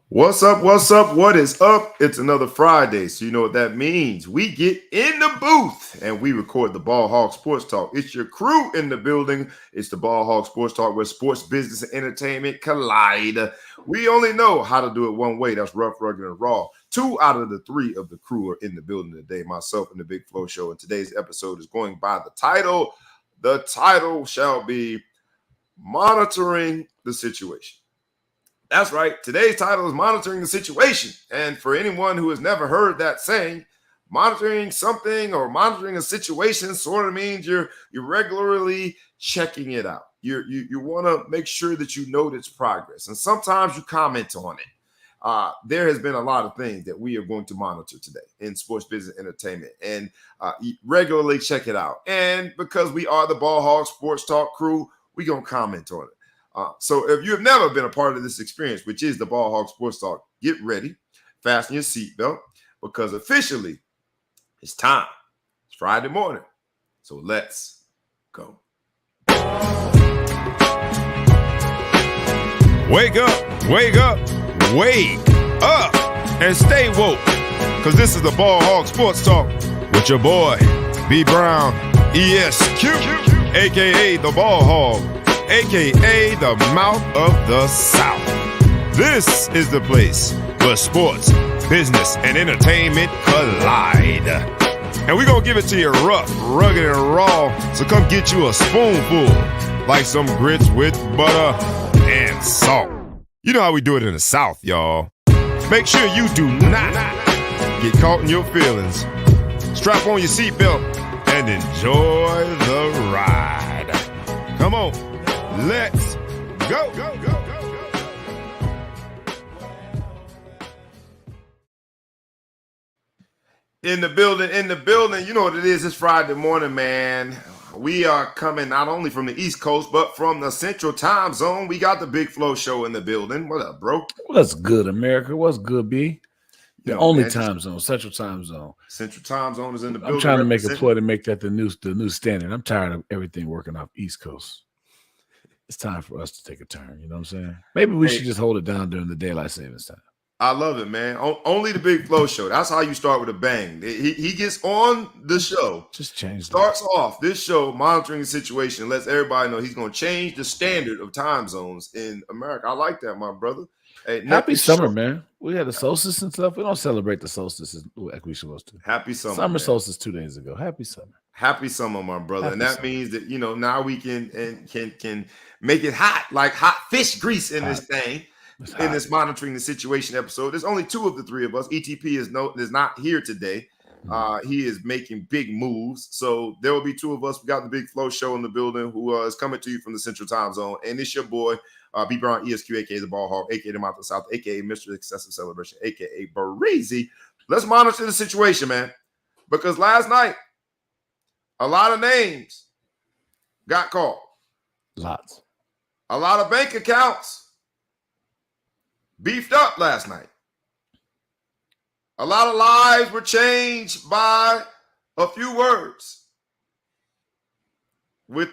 What's up? What's up? What is up? It's another Friday, so you know what that means. We get in the booth and we record the Ball Hog Sports Talk. It's your crew in the building. It's the Ball Hog Sports Talk where sports, business, and entertainment collide. We only know how to do it one way. That's rough, rugged, and raw. 2 out of the 3 of the crew are in the building today, myself and the Big Flow Show. And today's episode is going by the title. The title shall be Monitoring the Situation. That's right. Today's title is Monitoring the Situation. And for anyone who has never heard that saying, monitoring something or monitoring a situation sort of means you're regularly checking it out. You want to make sure that you note its progress. And sometimes you comment on it. There has been a lot of things that we are going to monitor today in sports, business, entertainment, and regularly check it out. And because we are the Ball Hog Sports Talk crew, we're going to comment on it. So if you have never been a part of this experience, which is the Ball Hog Sports Talk, get ready, fasten your seatbelt, because officially it's time. It's Friday morning. So let's go. Wake up, wake up, wake up, and stay woke, because this is the Ball Hog Sports Talk with your boy, B. Brown, ESQ, a.k.a. the Ball Hog, a.k.a. the Mouth of the South. This is the place where sports, business, and entertainment collide. And we're going to give it to you rough, rugged, and raw, so come get you a spoonful, like some grits with butter and salt. You know how we do it in the South, y'all. Make sure you do not get caught in your feelings. Strap on your seatbelt and enjoy the ride. Come on. Let's go. In the building. You know what it is. It's Friday morning, man. We are coming not only from the East Coast, but from the Central Time Zone. We got the Big Flow Show in the building. What up, bro? What's good, America? What's good, B? The only time zone, Central Time Zone. Central Time Zone is in the building. I'm trying to make a ploy to make that the new standard. I'm tired of everything working off East Coast. It's time for us to take a turn. You know what I'm saying? Maybe we should just hold it down during the daylight savings time. I love it, man. Only the Big Flow Show. That's how you start with a bang. He gets on the show. Just change. Starts off this show monitoring the situation and lets everybody know he's going to change the standard of time zones in America. I like that, my brother. Hey, happy summer, man. We had the solstice and stuff. We don't celebrate the solstice like we supposed to. Happy summer. Summer solstice 2 days ago. Happy summer. Happy summer, my brother. And that means that, you know, now we can make it hot, like hot fish grease in this thing. In this monitoring the situation episode. There's only 2 of the 3 of us. ETP is not here today. He is making big moves. So there will be 2 of us. We got the Big Flow Show in the building who is coming to you from the Central Time Zone. And it's your boy, B. Brown, ESQ, a.k.a. the Ball Hog, a.k.a. the Mouth of the South, a.k.a. Mr. Excessive Celebration, a.k.a. Bareezy. Let's monitor the situation, man. Because last night, a lot of names got called. Lots. A lot of bank accounts beefed up last night. A lot of lives were changed by a few words. With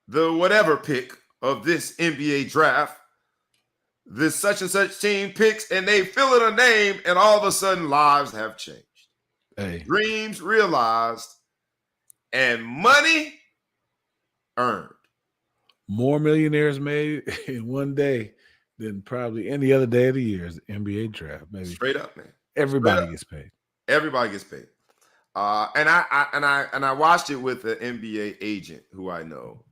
the whatever pick of this NBA draft, this such and such team picks and they fill in a name and all of a sudden lives have changed. Hey. Dreams realized and money earned. More millionaires made in one day than probably any other day of the year is the NBA draft, maybe. Straight up, man. Everybody gets paid. Everybody gets paid. And I watched it with an NBA agent who I know,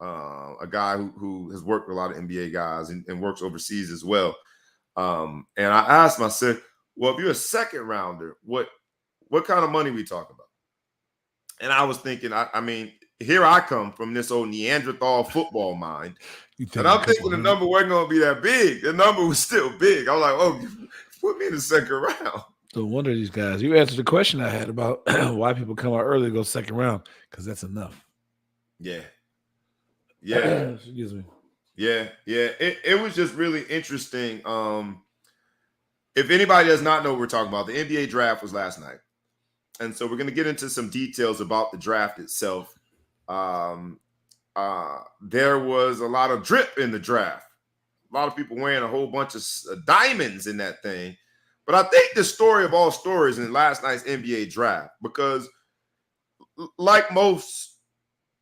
a guy who has worked with a lot of NBA guys and works overseas as well. And I asked him, I said, well, if you're a second rounder, what kind of money we talking about? And I was thinking, I mean, here I come from this old Neanderthal football mind. And I'm thinking the number wasn't going to be that big. The number was still big. I was like, oh, put me in the second round. No wonder these guys. You answered the question I had about why people come out early to go second round, because that's enough. Yeah. Excuse me. Yeah. It was just really interesting. If anybody does not know what we're talking about, the NBA draft was last night. And so we're going to get into some details about the draft itself. There was a lot of drip in the draft. A lot of people wearing a whole bunch of diamonds in that thing. But I think the story of all stories in last night's NBA draft, because like most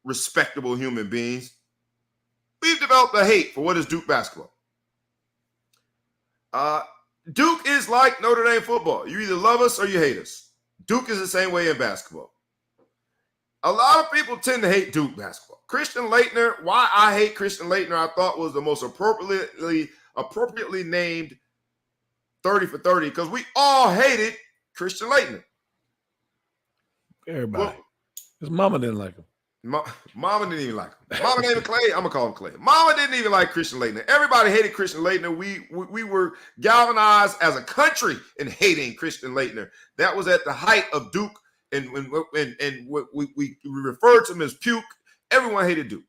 respectable human beings, we've developed a hate for what is Duke basketball. Duke is like Notre Dame football. You either love us or you hate us. Duke is the same way in basketball. A lot of people tend to hate Duke basketball. Christian Laettner, why I hate Christian Laettner, I thought was the most appropriately named 30 for 30, because we all hated Christian Laettner. Everybody. His mama didn't like him. Mama didn't even like him. Mama named Clay. I'm gonna call him Clay. Mama didn't even like Christian Laettner. Everybody hated Christian Laettner. We were galvanized as a country in hating Christian Laettner. That was at the height of Duke, and we referred to him as puke. Everyone hated Duke,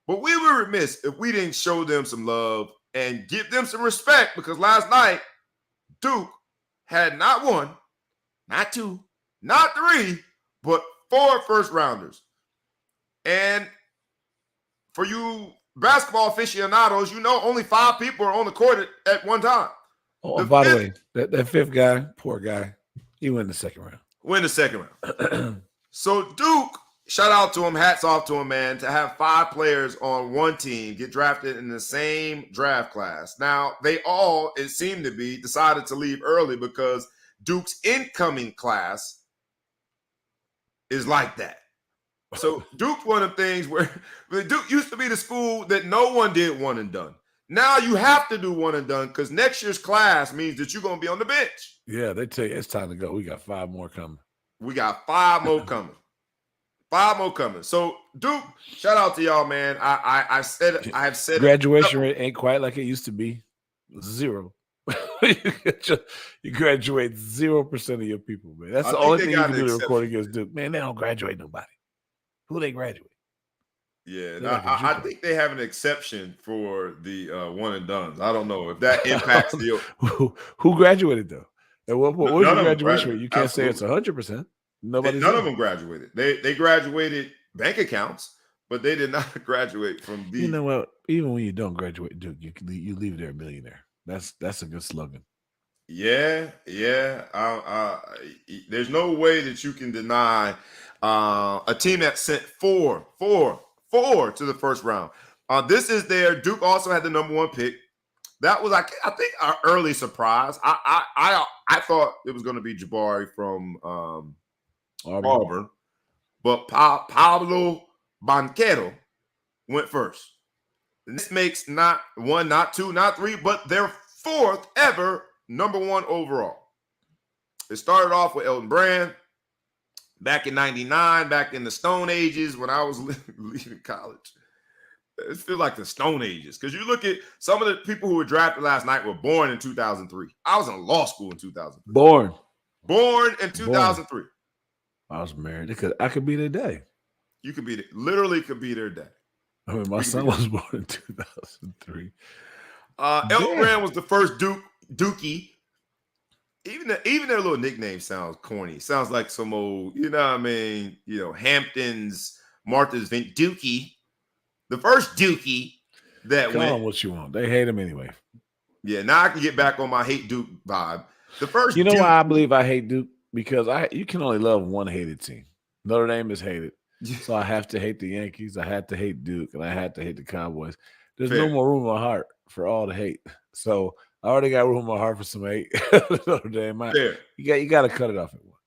but we were remiss if we didn't show them some love and give them some respect, because last night Duke had not one, not two, not three, but 4 first rounders. And for you basketball aficionados, you know only 5 people are on the court at one time. Oh, by the way, that fifth guy, poor guy, he went in the second round. Win the second round. So Duke, shout out to him, hats off to him, man, to have 5 players on one team get drafted in the same draft class. Now, they all, it seemed to be, decided to leave early because Duke's incoming class is like that. So Duke's one of the things where Duke used to be the school that no one did one and done. Now you have to do one and done, because next year's class means that you're going to be on the bench. Yeah, they tell you it's time to go. We got 5 more coming. We got 5 more coming. 5 more coming. So Duke, shout out to y'all, man. I have said graduation rate ain't quite like it used to be. 0. You graduate 0% of your people, man. That's the only thing you can do to record against Duke. Man, they don't graduate nobody. Who they graduate? Yeah, I think they have an exception for the one and dones. I don't know if that impacts the who graduated though. And what was your graduation rate? You can't say it's 100%. None of them graduated. They graduated bank accounts, but they did not graduate from the. You know what? Even when you don't graduate Duke, you leave there a millionaire. That's a good slogan. Yeah. There's no way that you can deny a team that sent four to the first round. This is their Duke also had the number 1 pick. That was, I think, our early surprise. I thought it was going to be Jabari from Auburn, but Pablo Banchero went first. And this makes not 1, not 2, not 3, but their 4th ever number 1 overall. It started off with Elton Brand back in '99, back in the Stone Ages when I was leaving college. It feels like the Stone Ages, because you look at some of the people who were drafted last night were born in 2003. I was in law school in 2003. Born in 2003. I was married. I could be their day. You could be literally could be their day. I mean, my son was born in 2003. Elton Brand was the first Dookie. Even their little nickname sounds corny. Sounds like some old, you know what I mean? You know, Hamptons, Martha's Vineyard, Dookie. The first Dookie that Call them what you want. They hate him anyway. Yeah, now I can get back on my hate Duke vibe. The first, you know why I believe I hate Duke? Because you can only love one hated team. Notre Dame is hated. So I have to hate the Yankees. I had to hate Duke, and I had to hate the Cowboys. There's no more room in my heart for all the hate. So I already got room in my heart for some hate. Notre Dame. You got to cut it off at one.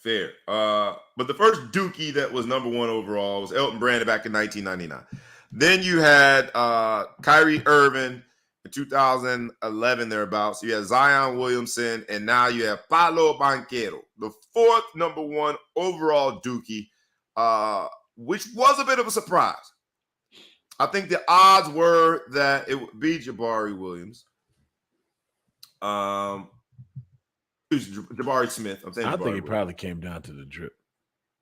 Fair. But the first Dookie that was number 1 overall was Elton Brand back in 1999. Then you had Kyrie Irving in 2011 thereabouts. You had Zion Williamson, and now you have Paolo Banchero, the 4th number 1 overall Dookie, which was a bit of a surprise. I think the odds were that it would be Jabari Williams. Jabari Smith. I think it probably came down to the drip.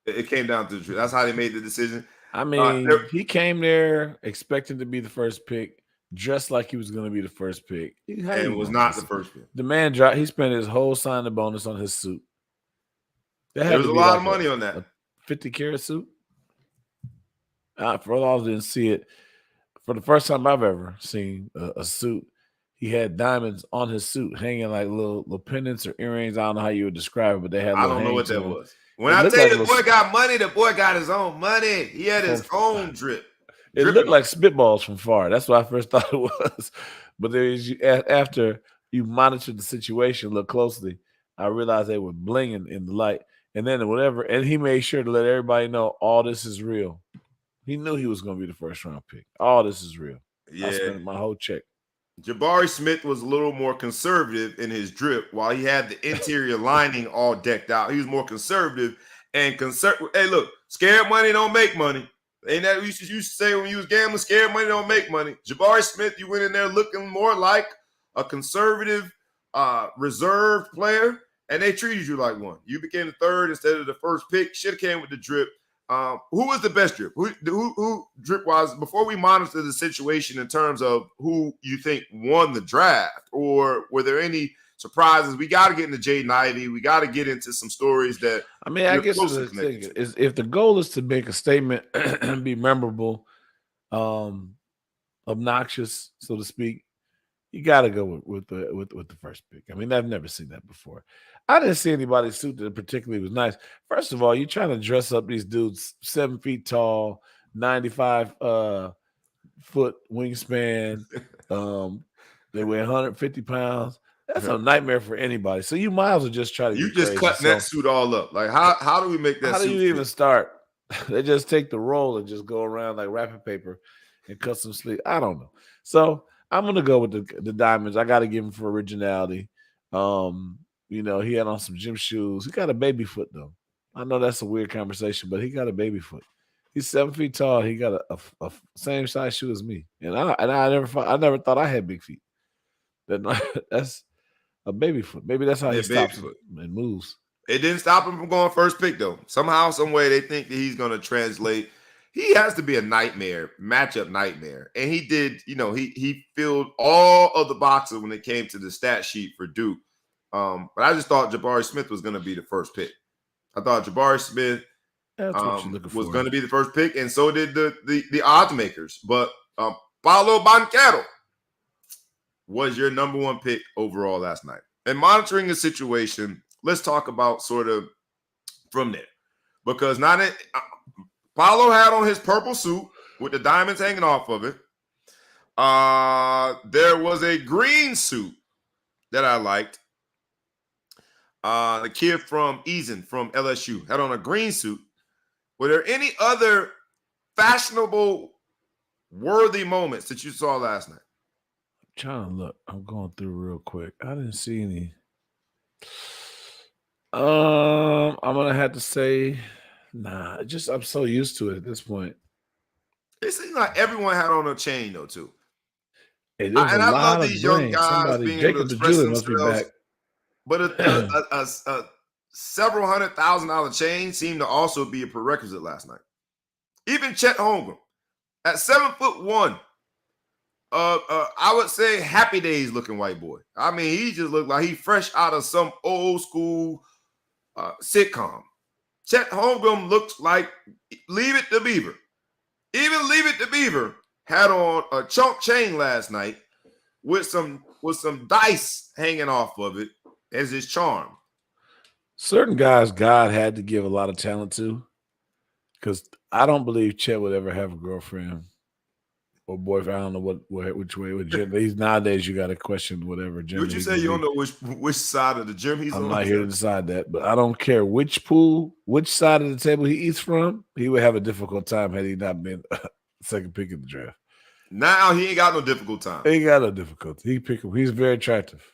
It came down to the drip. That's how they made the decision. I mean, he came there expecting to be the first pick, dressed like he was going to be the first pick. And it was not the first pick. The man he spent his whole signing bonus on his suit. There was a lot of money on that. A 50-carat suit. For those who didn't see it, For the first time I've ever seen a suit, he had diamonds on his suit, hanging like little pendants or earrings. I don't know how you would describe it, but they had a I little don't know hang what to that them. was. When It I looked tell like a you the boy little. got money, the boy got his own money. He had his own drip It dripping looked on. like spitballs from far. That's what I first thought it was. But there is after you monitor the situation, look closely, I realized they were blinging in the light. And then whatever, and he made sure to let everybody know all this is real. He knew he was going to be the first round pick. All this is real. I Yeah. spent my whole check. Jabari Smith was a little more conservative in his drip while he had the interior lining all decked out. He was more conservative and conservative. Hey, look, scared money don't make money. Ain't that what you used to say when you was gambling? Scared money don't make money. Jabari Smith, you went in there looking more like a conservative, reserved player, and they treated you like one. You became the third instead of the first pick. Should have came with the drip. Who was the best drip? Who drip wise? Before we monitor the situation in terms of who you think won the draft, or were there any surprises? We got to get into Jaden Ivey. We got to get into some stories that I mean, I you're guess closely the thing connected to. is if the goal is to make a statement and be memorable, um, obnoxious, so to speak, you got to go with the first pick. I mean, I've never seen that before. I didn't see anybody's suit that particularly was nice. First of all, you're trying to dress up these dudes 7 feet tall, 95 foot wingspan. Um, they weigh 150 pounds. That's a nightmare for anybody. So you might as well just try to You get just crazy. cutting that So suit all up. Like how do we make that how do suit you fit? even start? They just take the roll and just go around like wrapping paper and cut some sleeve. I don't know. So I'm gonna go with the diamonds. I gotta give him for originality. Um, he had on some gym shoes. He got a baby foot though. I know that's a weird conversation, but he got a baby foot. He's 7 feet tall. He got a same size shoe as me, and I never thought I had big feet. That's a baby foot. Maybe that's how Yeah, he baby stops foot. and moves. It didn't stop him from going first pick though. Somehow, some way, they think that he's going to translate. He has to be a nightmare, matchup nightmare, and he did. He filled all of the boxes when it came to the stat sheet for Duke. But I just thought Jabari Smith was going to be the first pick. I thought Jabari Smith That's what you're looking was for. going to be the first pick, and so did the odds makers. But Paulo Banchero was your number one pick overall last night. And monitoring the situation, let's talk about sort of from there. Because Paulo had on his purple suit with the diamonds hanging off of it. There was a green suit that I liked. The kid from Eason from LSU had on a green suit. Were there any other fashionable, worthy moments that you saw last night? I'm trying to look. I'm going through real quick. I didn't see any. I'm gonna have to say, nah. Just I'm so used to it at this point. It seemed like everyone had on a chain though too. Hey, there was a And I love lot of these young bling. guys Somebody, being able to Jacob the express jeweler must be themselves. back. But a several $100,000 chain seemed to also be a prerequisite last night. Even Chet Holmgren at 7'1", I would say happy days looking white boy. I mean, he just looked like he fresh out of some old school sitcom. Chet Holmgren looks like Leave It to Beaver. Even Leave It to Beaver had on a chunk chain last night with some dice hanging off of it as his charm. Certain guys, God had to give a lot of talent to, because I don't believe Chet would ever have a girlfriend or boyfriend. I don't know which way with gender. He's nowadays you got to question whatever gender Would you he's say gonna you be. don't know which side of the gym he's I'm on? not here to decide that, but I don't care which side of the table he eats from. He would have a difficult time had he not been second pick in the draft. Now he ain't got no difficult time. He ain't got no difficulty. He pick him. He's very attractive.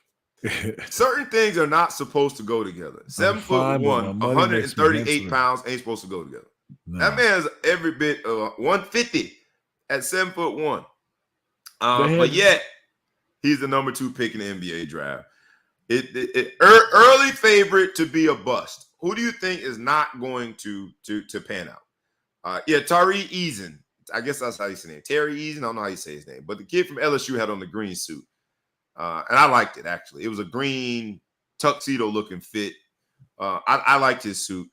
Certain things are not supposed to go together. I'm 7'1", fine, but my money makes me 138 handsomer. pounds ain't supposed to go together. No. That man's every bit of 150 at 7'1". But yet he's the number 2 pick in the NBA draft. Early favorite to be a bust. Who do you think is not going to pan out? Tari Eason. I guess that's how you say his name. Terry Eason. I don't know how you say his name. But the kid from LSU had on the green suit. And I liked it, actually. It was a green tuxedo looking fit. I liked his suit.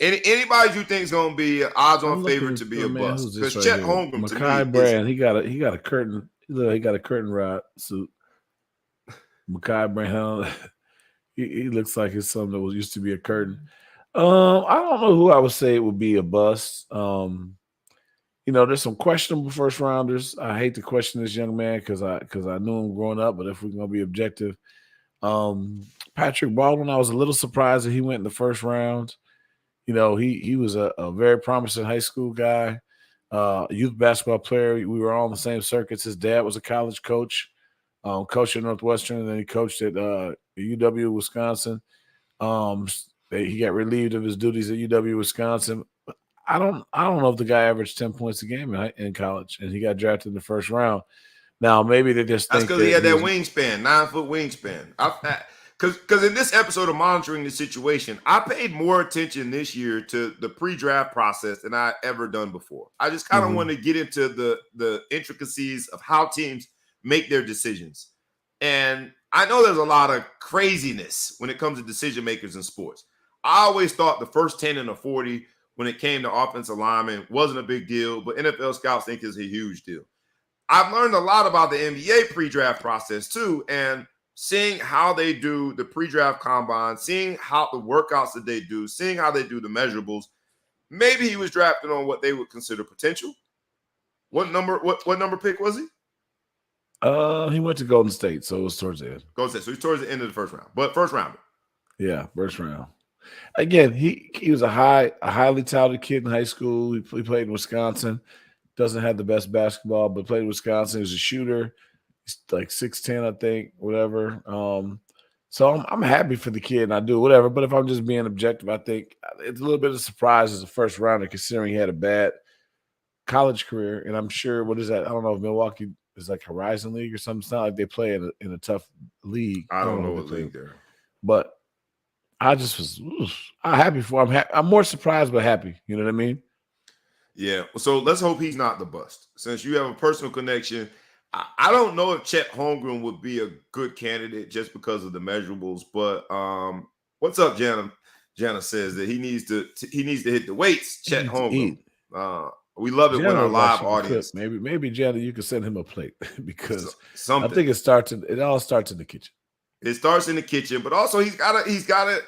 Anybody you think is going to be an odds-on I'm favorite looking to be for a man. bust? Who's this Because right Chet here? Holmgren to me Makai is Brand. He got a curtain. Look, he got a curtain rod suit. Makai Brand. He looks like it's something that was used to be a curtain. I don't know who I would say it would be a bust. There's some questionable first rounders. I hate to question this young man because I knew him growing up. But if we're gonna be objective, Patrick Baldwin, I was a little surprised that he went in the first round. He was a very promising high school guy, youth basketball player. We were all on the same circuits. His dad was a college coach, coached at Northwestern, and then he coached at UW Wisconsin. He got relieved of his duties at UW Wisconsin. I don't know if the guy averaged 10 points a game in college, and he got drafted in the first round. Now maybe they just that's think because he that had that wingspan, 9-foot wingspan. Because in this episode of monitoring the situation, I paid more attention this year to the pre-draft process than I ever done before. I just kind of want to get into the intricacies of how teams make their decisions. And I know there's a lot of craziness when it comes to decision makers in sports. I always thought the first 10 and the 40 when it came to offensive linemen wasn't a big deal, but NFL scouts think it's a huge deal. I've learned a lot about the NBA pre-draft process too, and seeing how they do the pre-draft combine, seeing how the workouts that they do, seeing how they do the measurables. Maybe he was drafted on what they would consider potential. What number pick was he? He went to Golden State, so it was towards the end. Golden State, so he's towards the end of the first round, but first rounder. Yeah, first round. Again, he was a highly touted kid in high school. He played in Wisconsin. Doesn't have the best basketball, but played in Wisconsin. He was a shooter. He's like 6'10", I think, whatever. So I'm happy for the kid, and I do whatever. But if I'm just being objective, I think it's a little bit of a surprise as a first rounder, considering he had a bad college career. And I'm sure, what is that? I don't know if Milwaukee is like Horizon League or something. It's not like they play in a tough league. I don't know what league they're. But I just was I'm happy for him. I'm more surprised but happy. You know what I mean? Yeah. So let's hope he's not the bust. Since you have a personal connection, I don't know if Chet Holmgren would be a good candidate just because of the measurables. But what's up, Jana? Jana says that he needs to hit the weights. Chet Holmgren. We love it when our live audience. Maybe Jana, you can send him a plate because I think it all starts in the kitchen. It starts in the kitchen, but also he's gotta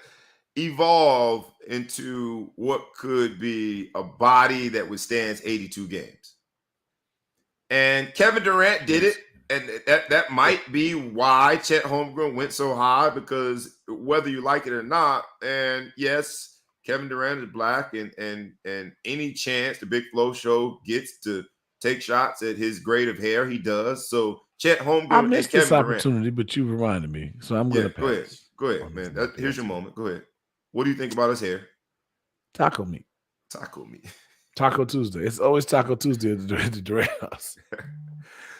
evolve into what could be a body that withstands 82 games. And Kevin Durant did it, and that might be why Chet Holmgren went so high, because whether you like it or not, and yes, Kevin Durant is black, and any chance the Big Flow Show gets to take shots at his grade of hair, he does. So Chet Holmgren I missed and this Kevin opportunity, Durant. but you reminded me, so I'm going to pass. Go ahead, man. Here's your moment. Go ahead. What do you think about his hair? Taco meat. Taco Tuesday. It's always Taco Tuesday at the Durant house.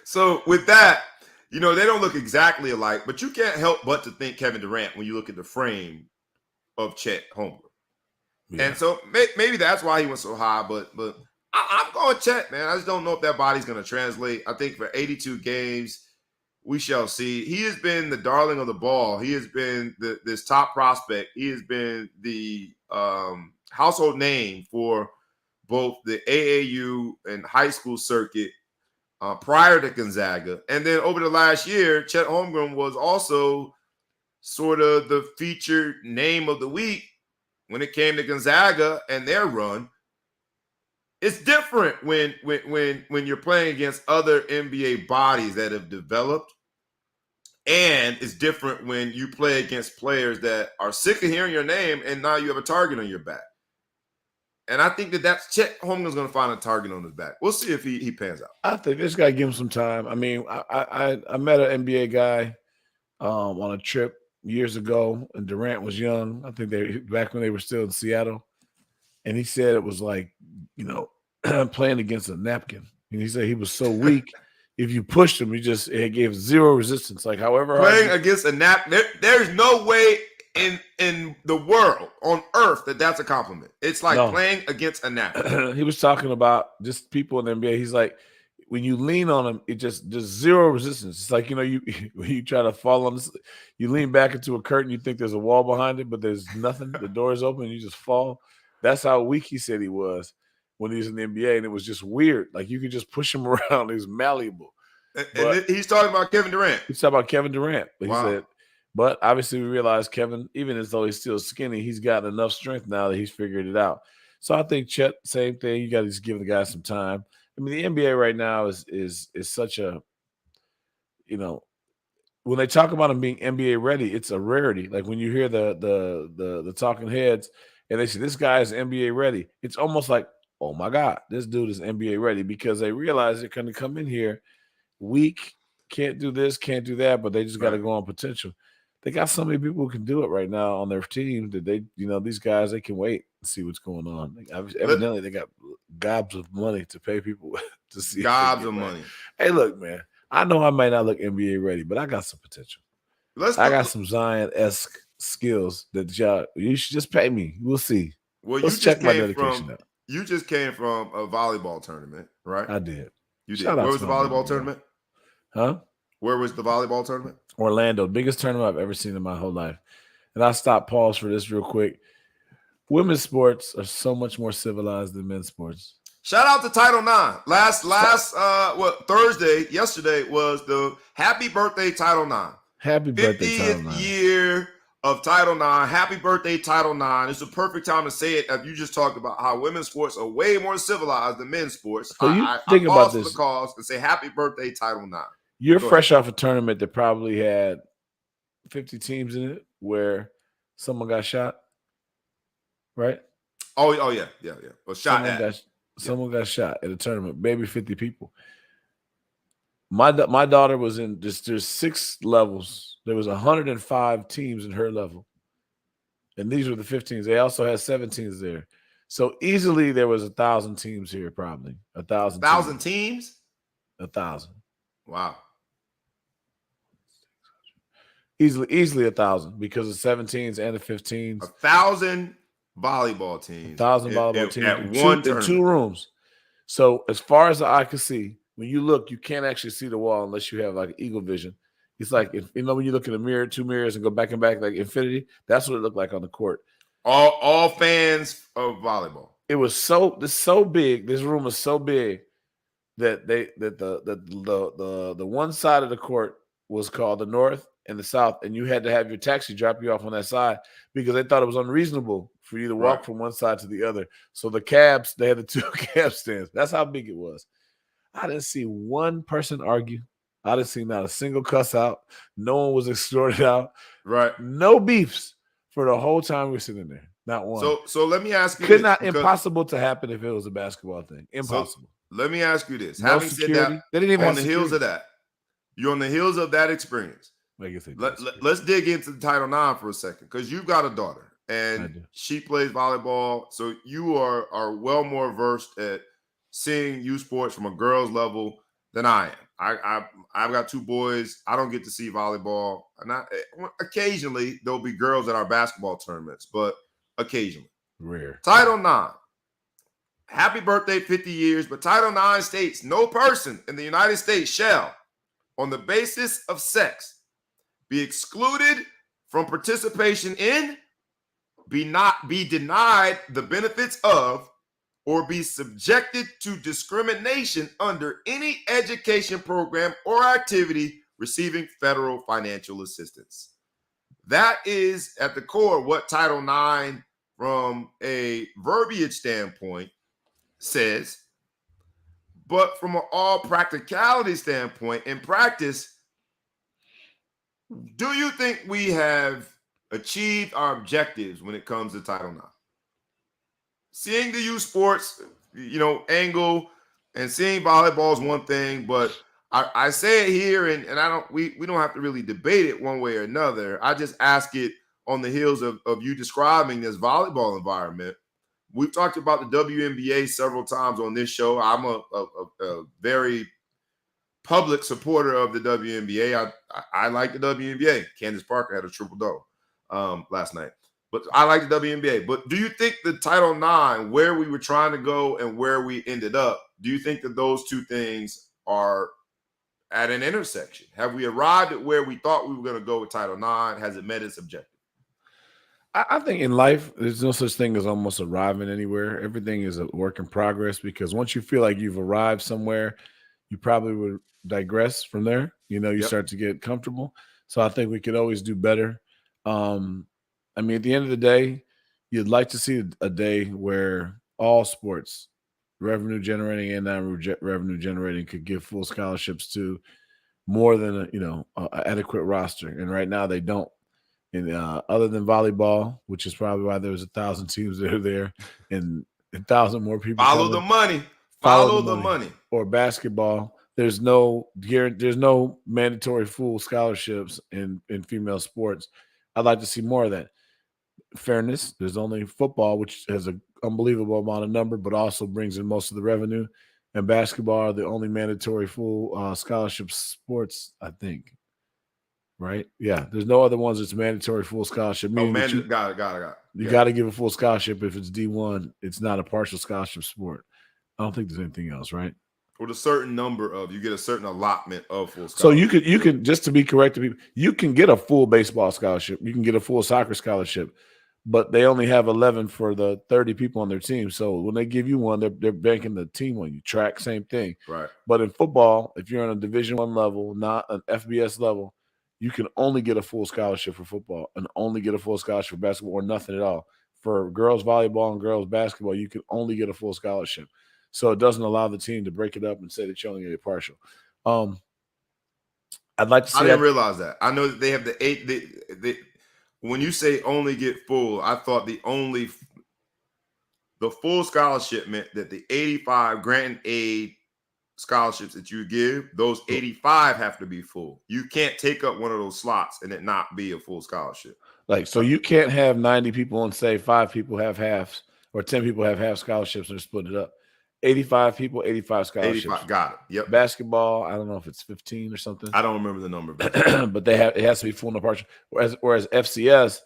So with that, they don't look exactly alike, but you can't help but to think Kevin Durant when you look at the frame of Chet Holmgren. Yeah. And so maybe that's why he went so high, but I'm going Chet, man. I just don't know if that body's going to translate. I think for 82 games, we shall see. He has been the darling of the ball. He has been this top prospect. He has been the household name for both the AAU and high school circuit prior to Gonzaga. And then over the last year, Chet Holmgren was also sort of the featured name of the week when it came to Gonzaga and their run. It's different when you're playing against other NBA bodies that have developed. And it's different when you play against players that are sick of hearing your name and now you have a target on your back. And I think that's Chet Holmgren's going to find a target on his back. We'll see if he pans out. I think this guy give him some time. I mean, I met an NBA guy on a trip years ago, and Durant was young. I think back when they were still in Seattle. And he said it was like, playing against a napkin. And he said he was so weak. If you pushed him, it gave zero resistance. Like, however, playing against a napkin, there's no way in the world on earth that's a compliment. It's like playing against a napkin. He was talking about just people in the NBA. He's like, when you lean on him, it just zero resistance. It's like, when you try to fall on this, you lean back into a curtain, you think there's a wall behind it, but there's nothing. The door is open, and you just fall. That's how weak he said he was when he was in the NBA, and it was just weird. Like you could just push him around; he's malleable. And he's talking about Kevin Durant. He's talking about Kevin Durant. He Wow. said, but obviously we realize Kevin, even as though he's still skinny, he's got enough strength now that he's figured it out. So I think Chet, same thing. You got to just give the guy some time. I mean, the NBA right now is such a, when they talk about him being NBA ready, it's a rarity. Like when you hear the talking heads and they say this guy is NBA ready, it's almost like, oh my God, this dude is NBA ready, because they realize they're going to come in here weak, can't do this, can't do that, but they just got to go on potential. They got so many people who can do it right now on their team that they, these guys, they can wait and see what's going on. Evidently, they got gobs of money to pay people to see. Gobs of money. Hey, look, man, I know I might not look NBA ready, but I got some potential. I got some Zion-esque skills that you should just pay me. We'll see. Well, let's check my dedication out. You just came from a volleyball tournament, right? I did. You did. Where was the volleyball tournament? Huh? Where was the volleyball tournament? Orlando, biggest tournament I've ever seen in my whole life. And I'll pause for this real quick. Women's sports are so much more civilized than men's sports. Shout out to Title IX. Yesterday was the happy birthday Title IX. Happy birthday Title IX. 50th year of Title IX. Happy birthday Title IX. It's the perfect time to say it. If you just talked about how women's sports are way more civilized than men's sports. So think about this. The cause and say happy birthday Title IX. You're fresh off a tournament that probably had 50 teams in it where someone got shot, right? Oh yeah. Well, someone got shot at a tournament, maybe 50 people. My daughter was in there's 6 levels. There was 105 teams in her level. And these were the 15s. They also had 17s there. So easily there was 1,000 teams here, probably. 1,000 teams? 1,000. Wow. Easily 1,000 because of 17s and the 15s. 1,000 volleyball teams. 1,000 volleyball teams at one in 2 rooms. So as far as the eye can see, when you look, you can't actually see the wall unless you have like eagle vision. It's like when you look in a mirror, 2 mirrors, and go back and back like infinity. That's what it looked like on the court. All fans of volleyball. It was so big. This room was so big that the one side of the court was called the north and the south, and you had to have your taxi drop you off on that side because they thought it was unreasonable for you to walk from one side to the other. So the cabs, they had the 2 cab stands. That's how big it was. I didn't see one person argue. I didn't see not a single cuss out. No one was extorted out. Right. No beefs for the whole time we were sitting there. Not one. So let me ask you impossible to happen if it was a basketball thing. Impossible. So let me ask you this. No Having security. said that, they didn't even on the heels of that, you're on the heels of that experience. Let's dig into the Title IX for a second, because you've got a daughter and she plays volleyball. So you are well more versed at seeing youth sports from a girl's level than I am. I've got 2 boys. I don't get to see volleyball. And occasionally there'll be girls at our basketball tournaments, but occasionally. Rare. Title IX. Happy birthday, 50 years. But Title IX states no person in the United States shall, on the basis of sex, be excluded from participation in, be denied the benefits of, or be subjected to discrimination under any education program or activity receiving federal financial assistance. That is at the core what Title IX, from a verbiage standpoint, says. But from an all practicality standpoint, in practice, do you think we have achieved our objectives when it comes to Title IX? Seeing the youth sports, angle and seeing volleyball is one thing, but I say it here, and we don't have to really debate it one way or another. I just ask it on the heels of you describing this volleyball environment. We've talked about the WNBA several times on this show. I'm a very public supporter of the WNBA. I like the WNBA. Candace Parker had a triple-double last night. But I like the WNBA. But do you think the Title IX, where we were trying to go and where we ended up, do you think that those 2 things are at an intersection? Have we arrived at where we thought we were going to go with Title IX? Has it met its objective? I think in life, there's no such thing as almost arriving anywhere. Everything is a work in progress because once you feel like you've arrived somewhere, you probably would digress from there. You Yep. start to get comfortable. So I think we could always do better. Um, I mean, at the end of the day, you'd like to see a day where all sports, revenue generating and non-revenue generating, could give full scholarships to more than a adequate roster. And right now they don't. And other than volleyball, which is probably why there was 1,000 teams that are there, and 1,000 more people Follow the coming, money. follow the Follow the money. money. Or basketball, there's no mandatory full scholarships in female sports. I'd like to see more of that fairness. There's only football, which has an unbelievable amount of number, but also brings in most of the revenue. And basketball are the only mandatory full scholarship sports, I think. Right? Yeah. There's no other ones that's mandatory full scholarship, Oh meaning that man, you got it. you Yeah. got to give a full scholarship if it's D1. It's not a partial scholarship sport. I don't think there's anything else, right? With a certain number of, you get a certain allotment of full So scholarship. you can just to be correct to people, you can get a full baseball scholarship, you can get a full soccer scholarship, but they only have 11 for the 30 people on their team. So when they give you one, they're banking the team on you. Track, same thing. Right. But in football, if you're on a Division 1 level, not an FBS level, you can only get a full scholarship for football and only get a full scholarship for basketball or nothing at all. For girls volleyball and girls basketball, you can only get a full scholarship. So it doesn't allow the team to break it up and say that you only get a partial. Um, I'd like to I see didn't that. realize that. I know that they have the eight. When you say only get full, I thought the full scholarship meant that the 85 grant and aid scholarships that you give, those 85 have to be full. You can't take up one of those slots and it not be a full scholarship. So you can't have 90 people and say 5 people have halves or 10 people have half scholarships and split it up. 85 people, 85 scholarships. 85, got it. Yep. Basketball, I don't know if it's 15 or something. I don't remember the number, but it has to be full and partial. Whereas FCS,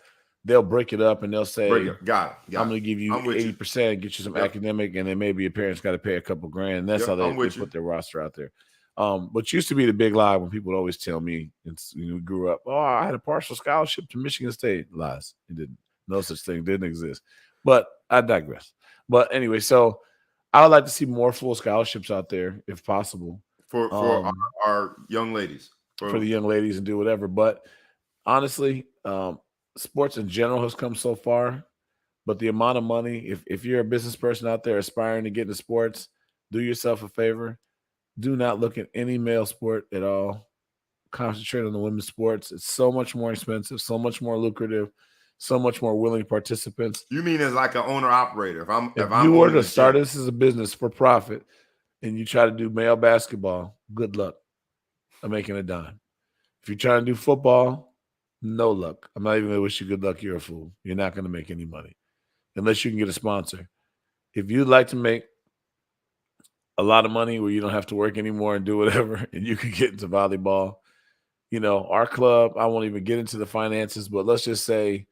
they'll break it up and they'll say, got it. I'm going to give you 80%, get you some academic, and then maybe your parents got to pay a couple grand. And that's how they put their roster out there. Which used to be the big lie when people would always tell me, we grew up, oh, I had a partial scholarship to Michigan State. Lies. It didn't. No such thing didn't exist. But I digress. But anyway, so I would like to see more full scholarships out there if possible. For our young ladies. For the young ladies and do whatever. But honestly, sports in general has come so far. But the amount of money, if you're a business person out there aspiring to get into sports, do yourself a favor. Do not look at any male sport at all. Concentrate on the women's sports. It's so much more expensive, so much more lucrative, so much more willing participants. You mean as like an owner operator? If you were to start this as a business for profit and you try to do male basketball, good luck. I'm making a dime. If you're trying to do football, no luck. I'm not even going to wish you good luck. You're a fool. You're not going to make any money unless you can get a sponsor. If you'd like to make a lot of money where you don't have to work anymore and do whatever, and you can get into volleyball. Our club, I won't even get into the finances, but let's just say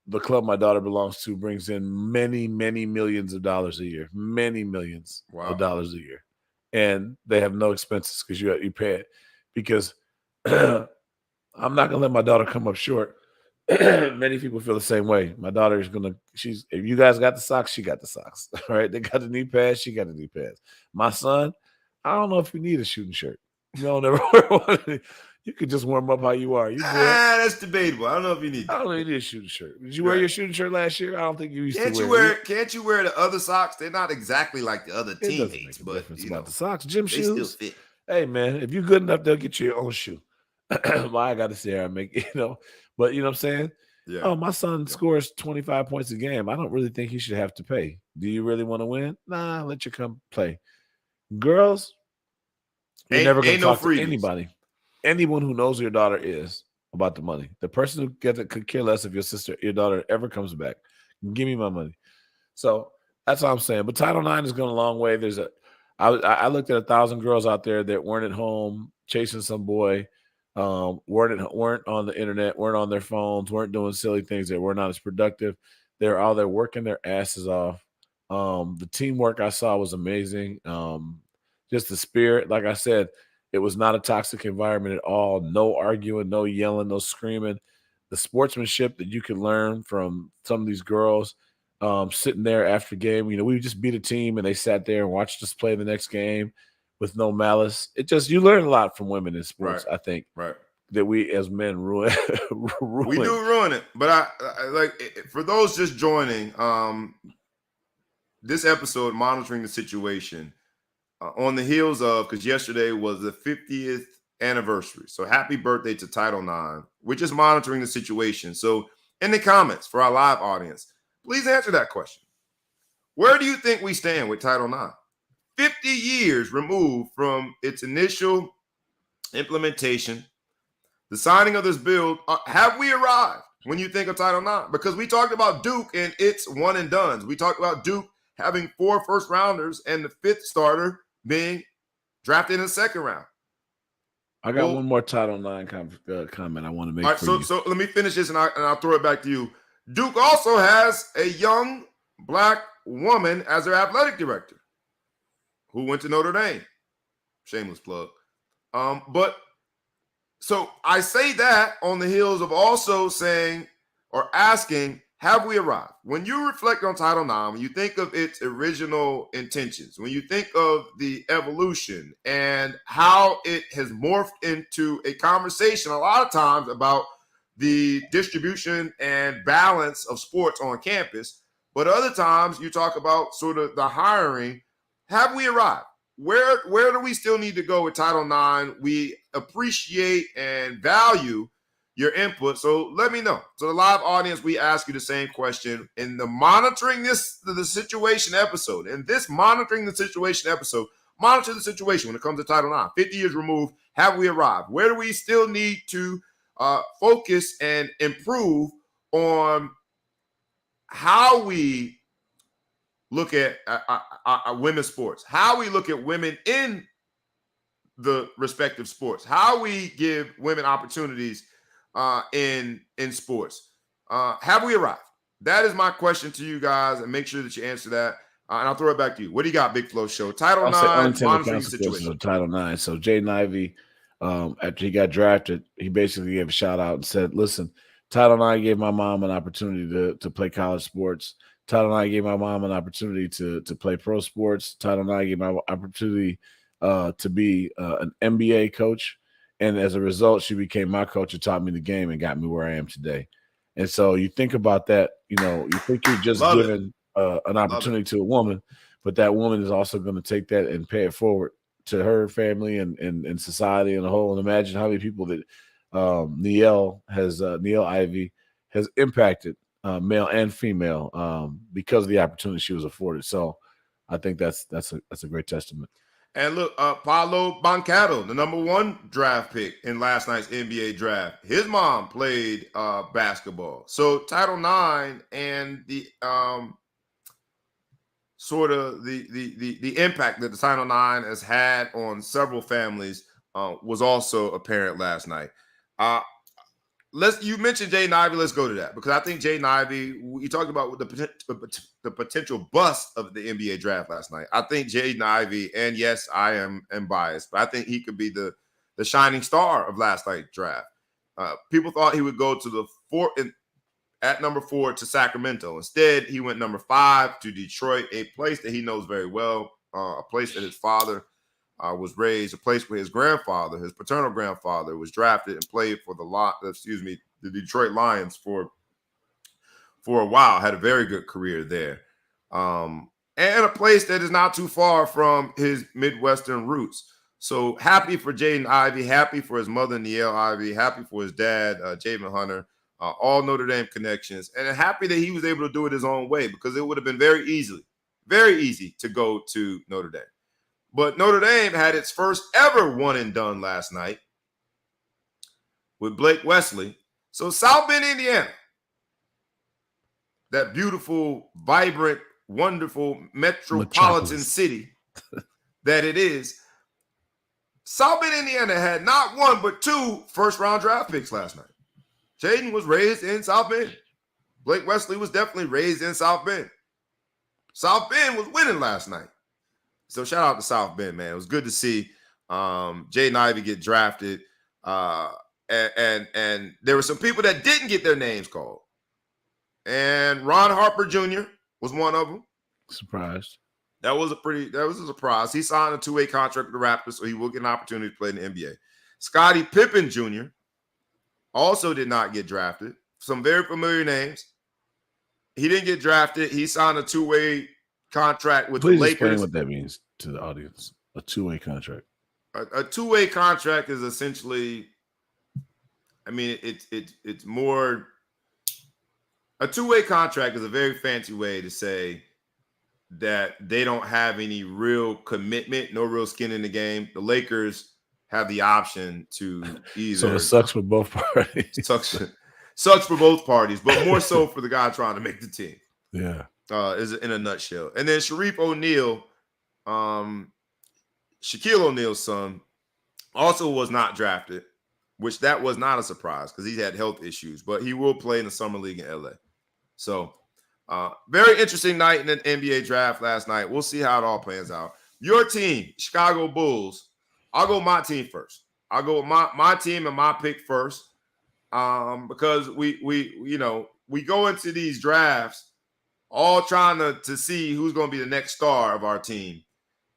the club my daughter belongs to brings in many, many millions of dollars a year, many millions of dollars a year. And they have no expenses because you pay it. Because I'm not going to let my daughter come up short. Many people feel the same way. My daughter is if you guys got the socks, she got the socks. All right. They got the knee pads, she got the knee pads. My son, I don't know if you need a shooting shirt. You don't ever wear one. You could just warm up how you are. That's debatable. I don't know if you need that. I don't know if you need a shooting shirt. Did you wear your shooting shirt last year? I don't think you used to wear it. Can't you wear the other socks? They're not exactly like the other teammates, but about the socks. Gym shoes still fit. Hey man, if you're good enough, they'll get you your own shoe. Well, I got to see her make but you know what I'm saying? Yeah. Oh, my son scores 25 points a game. I don't really think he should have to pay. Do you really want to win? Nah, let you come play. Girls, you're never going to talk to anybody. Anyone who knows who your daughter is about the money. The person who could care less if your daughter ever comes back. Give me my money. So that's all I'm saying. But Title IX has gone a long way. I looked at 1,000 girls out there that weren't at home chasing some boy, weren't on the internet, weren't on their phones, weren't doing silly things that were not as productive. They're all there working their asses off. The teamwork I saw was amazing. Just the spirit, like I said, it was not a toxic environment at all. No arguing, no yelling, no screaming. the sportsmanship that you can learn from some of these girls sitting there after game. We just beat a team and they sat there and watched us play the next game with no malice. You learn a lot from women in sports, Right. I think. Right. That we as men ruin. We do ruin it. But I like, for those just joining, this episode, monitoring the situation, on the heels of, because yesterday was the 50th anniversary. So happy birthday to Title IX. We're just monitoring the situation. So in the comments for our live audience, please answer that question. Where do you think we stand with Title IX? 50 years removed from its initial implementation, the signing of this bill, have we arrived when you think of Title IX? Because we talked about Duke and its one and dones. We talked about Duke having 4 first rounders and the 5th starter being drafted in the 2nd round. I got one more Title IX comment I want to make. All right, so let me finish this and I'll throw it back to you. Duke also has a young Black woman as their athletic director who went to Notre Dame. Shameless plug. But so I say that on the heels of also saying or asking, have we arrived? When you reflect on Title IX, when you think of its original intentions, when you think of the evolution and how it has morphed into a conversation a lot of times about the distribution and balance of sports on campus, but other times you talk about sort of the hiring, have we arrived? Where do we still need to go with Title IX? We appreciate and value your input. So let me know. So the live audience, we ask you the same question in the monitoring the situation episode. In this monitoring the situation episode, monitor the situation when it comes to Title IX. 50 years removed, have we arrived? Where do we still need to focus and improve on how we look at women's sports, how we look at women in the respective sports, how we give women opportunities in sports. Have we arrived? That is my question to you guys, and make sure that you answer that. And I'll throw it back to you. What do you got, Big Flow Show? Title IX, monitoring the situation. Of Title IX. So Jaden Ivey, after he got drafted, he basically gave a shout out and said, listen, Title IX gave my mom an opportunity to play college sports. Title IX gave my mom an opportunity to play pro sports. Title IX gave my opportunity to be an NBA coach. And as a result, she became my coach and taught me the game and got me where I am today. And so you think about that, you think you're just giving an opportunity to a woman, but that woman is also going to take that and pay it forward to her family and society in a whole. And imagine how many people that Niele Ivey has impacted, male and female, because of the opportunity she was afforded. So I think that's a great testament. And look, Paolo Banchero, the number 1 draft pick in last night's NBA draft, his mom played basketball. So Title IX and the sort of the impact that the Title IX has had on several families was also apparent last night. You mentioned Jaden Ivey. Let's go to that, because I think Jaden Ivey, you talked about the potential bust of the NBA draft last night. I think Jaden Ivey, and yes, I am biased, but I think he could be the shining star of last night's draft. People thought he would go to at number 4 to Sacramento. Instead, he went number 5 to Detroit, a place that he knows very well, a place that his father was raised, a place where his grandfather, his paternal grandfather, was drafted and played for the Detroit Lions for a while, had a very good career there. And a place that is not too far from his Midwestern roots. So happy for Jaden Ivey, happy for his mother, Niele Ivey, happy for his dad, Javen Hunter, all Notre Dame connections, and happy that he was able to do it his own way, because it would have been very easy to go to Notre Dame. But Notre Dame had its first ever one and done last night with Blake Wesley. So South Bend, Indiana, that beautiful, vibrant, wonderful metropolitan city that it is, South Bend, Indiana had not 1 but 2 first-round draft picks last night. Jaden was raised in South Bend. Blake Wesley was definitely raised in South Bend. South Bend was winning last night. So shout out to South Bend, man. It was good to see Jaden Ivey get drafted. And and there were some people that didn't get their names called. And Ron Harper Jr. was one of them. Surprised. That was a surprise. He signed a 2-way contract with the Raptors, so he will get an opportunity to play in the NBA. Scottie Pippen Jr. also did not get drafted. Some very familiar names. He didn't get drafted. He signed a 2-way contract with the Lakers. Explain what that means to the audience. A 2-way contract. A 2-way contract is essentially, I mean, it's more. A 2-way contract is a very fancy way to say that they don't have any real commitment, no real skin in the game. The Lakers have the option to either. So it sucks for both parties. Sucks for both parties, but more so for the guy trying to make the team. Yeah. Is in a nutshell. And then Shareef O'Neal, Shaquille O'Neal's son, also was not drafted, which that was not a surprise because he had health issues, but he will play in the summer league in LA. So very interesting night in the NBA draft last night. We'll see how it all plans out. Your team, Chicago Bulls. I'll go with my team first. I'll go with my team and my pick first. Because we go into these drafts all trying to see who's going to be the next star of our team.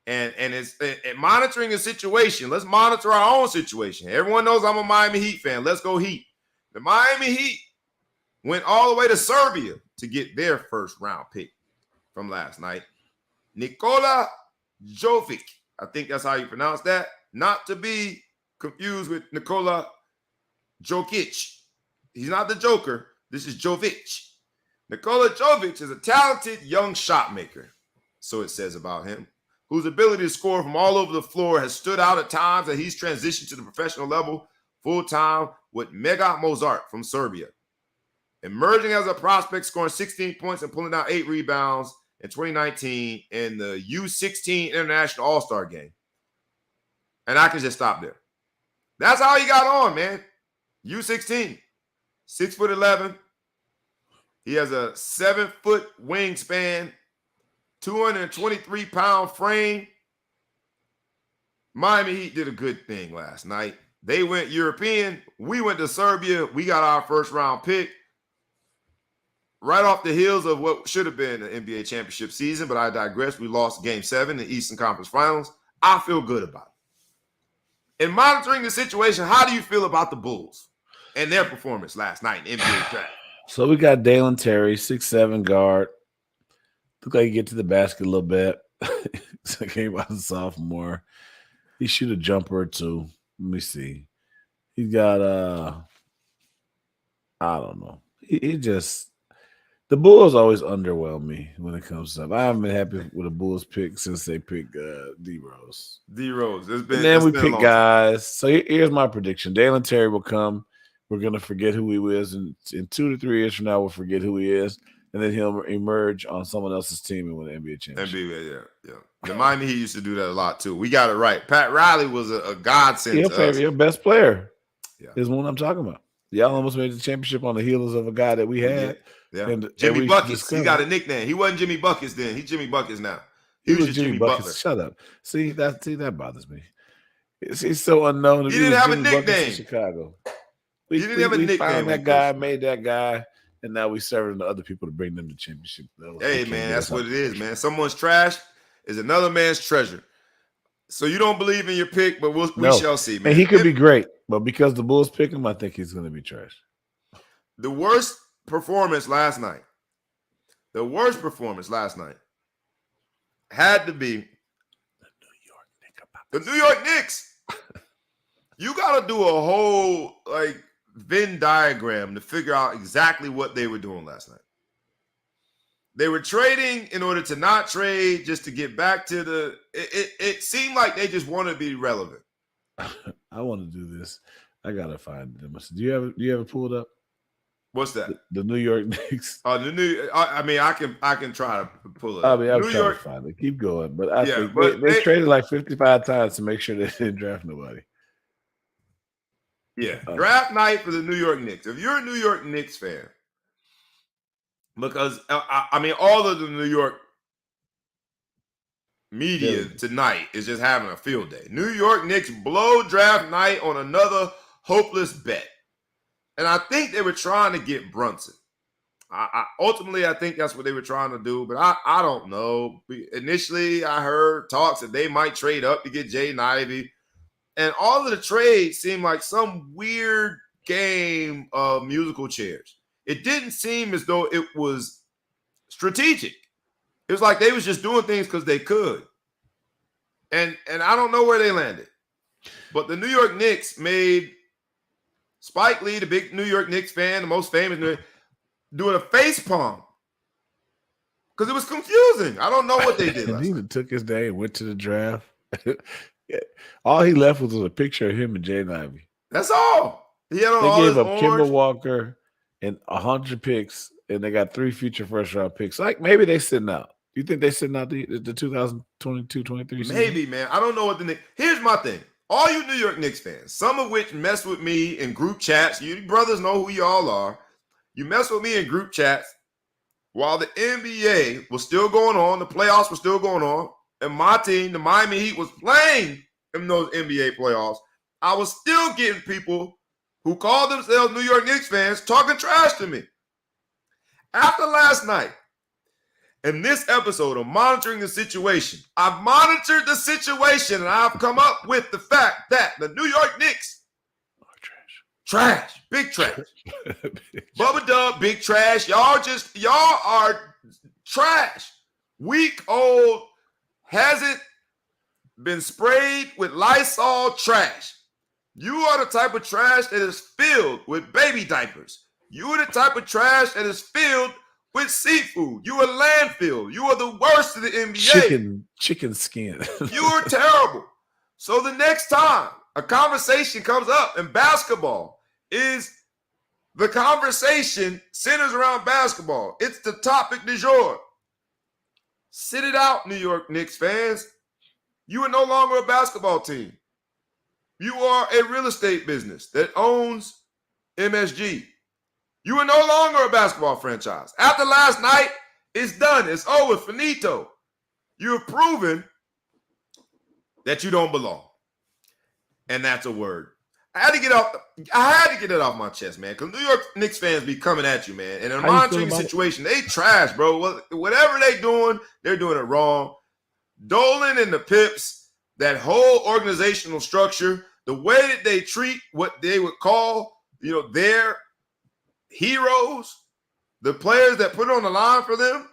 And it's monitoring the situation. Let's monitor our own situation. Everyone knows I'm a Miami Heat fan. Let's go Heat. The Miami Heat went all the way to Serbia to get their first round pick from last night. Nikola Jovic. I think that's how you pronounce that. Not to be confused with Nikola Jokic. He's not the Joker. This is Jovic. Nikola Jovic is a talented young shot maker, so it says about him, whose ability to score from all over the floor has stood out at times that he's transitioned to the professional level full-time with Mega Mozart from Serbia. Emerging as a prospect, scoring 16 points and pulling out 8 rebounds in 2019 in the U16 International All-Star Game. And I can just stop there. That's how he got on, man. U16, 6'11". He has a 7-foot wingspan, 223-pound frame. Miami Heat did a good thing last night. They went European. We went to Serbia. We got our first round pick right off the heels of what should have been an NBA championship season, but I digress. We lost Game 7 in the Eastern Conference Finals. I feel good about it. In monitoring the situation, how do you feel about the Bulls and their performance last night in NBA draft? So we got Dalen Terry, 6'7" guard. Look like he get to the basket a little bit. So came out as a sophomore. He shoot a jumper or two. Let me see. He got I don't know. He just the Bulls always underwhelm me when it comes to stuff. I haven't been happy with the Bulls pick since they picked D Rose. D Rose. And then we pick guys. So here's my prediction. Dalen Terry will come. We're gonna forget who he is, and in 2 to 3 years from now, we'll forget who he is, and then he'll emerge on someone else's team and win the NBA championship. NBA, yeah. The Miami Heat used to do that a lot too. We got it right. Pat Riley was a godsend to us. Your best player is one I'm talking about. Y'all almost made the championship on the heels of a guy that we had. Yeah. And Jimmy Buckets. He got a nickname. He wasn't Jimmy Buckets then. He's Jimmy Buckets now. He was just Jimmy Butler. Shut up. See that bothers me. He's so unknown. He didn't have a nickname. In Chicago. He didn't have a nickname. Found that guy, made that guy, and now we serving the other people to bring them the championship. Hey, man, that's what it is, man. Someone's trash is another man's treasure. So you don't believe in your pick, but we shall see, man. And he could be great, but because the Bulls pick him, I think he's going to be trash. The worst performance last night had to be the New York Knicks. You got to do a whole Venn diagram to figure out exactly what they were doing last night. They were trading in order to not trade, just to get back to the. It seemed like they just wanted to be relevant. I want to do this. I gotta find them. Do you have it pulled up? What's that? The New York Knicks. I can try to pull it. I'm trying to find it. Keep going, but I think they traded like 55 times to make sure they didn't draft nobody. Yeah, draft night for the New York Knicks. If you're a New York Knicks fan, because all of the New York media tonight is just having a field day. New York Knicks blow draft night on another hopeless bet. And I think they were trying to get Brunson. Ultimately, I think that's what they were trying to do, but I don't know. Initially, I heard talks that they might trade up to get Jaden Ivey, and all of the trades seemed like some weird game of musical chairs. It didn't seem as though it was strategic. It was like they was just doing things because they could, and I don't know where they landed. But the New York Knicks made Spike Lee, the big New York Knicks fan, the most famous, doing a face palm because it was confusing. I don't know what they did. And he took his day and went to the draft. All he left was a picture of him and Jaden Ivey. That's all. They gave up Kemba Walker and 100 picks, and they got 3 future first-round picks. Like, maybe they sitting out. You think they sitting out the 2022-23 season? Maybe, man. I don't know what the Knicks. Here's my thing. All you New York Knicks fans, some of which mess with me in group chats. You brothers know who y'all are. You mess with me in group chats while the NBA was still going on, the playoffs were still going on, and my team, the Miami Heat, was playing in those NBA playoffs. I was still getting people who call themselves New York Knicks fans talking trash to me. After last night, in this episode of Monitoring the Situation, I've monitored the situation and I've come up with the fact that the New York Knicks are trash, big trash. Bubba Dub, big trash. Y'all are trash. Week old, hasn't been sprayed with Lysol trash. You are the type of trash that is filled with baby diapers. You are the type of trash that is filled with seafood. You are landfill. You are the worst of the NBA. Chicken skin. You are terrible. So the next time a conversation comes up in basketball, is the conversation centers around basketball. It's the topic du jour. Sit it out, New York Knicks fans. You are no longer a basketball team. You are a real estate business that owns MSG. You are no longer a basketball franchise. After last night, it's done. It's over. Finito. You have proven that you don't belong. And that's a word. I had to get it off my chest, man, because New York Knicks fans be coming at you, man. And in a monitoring situation, they trash, bro. Whatever they doing, they're doing it wrong. Dolan and the Pips, that whole organizational structure, the way that they treat what they would call, their heroes, the players that put on the line for them,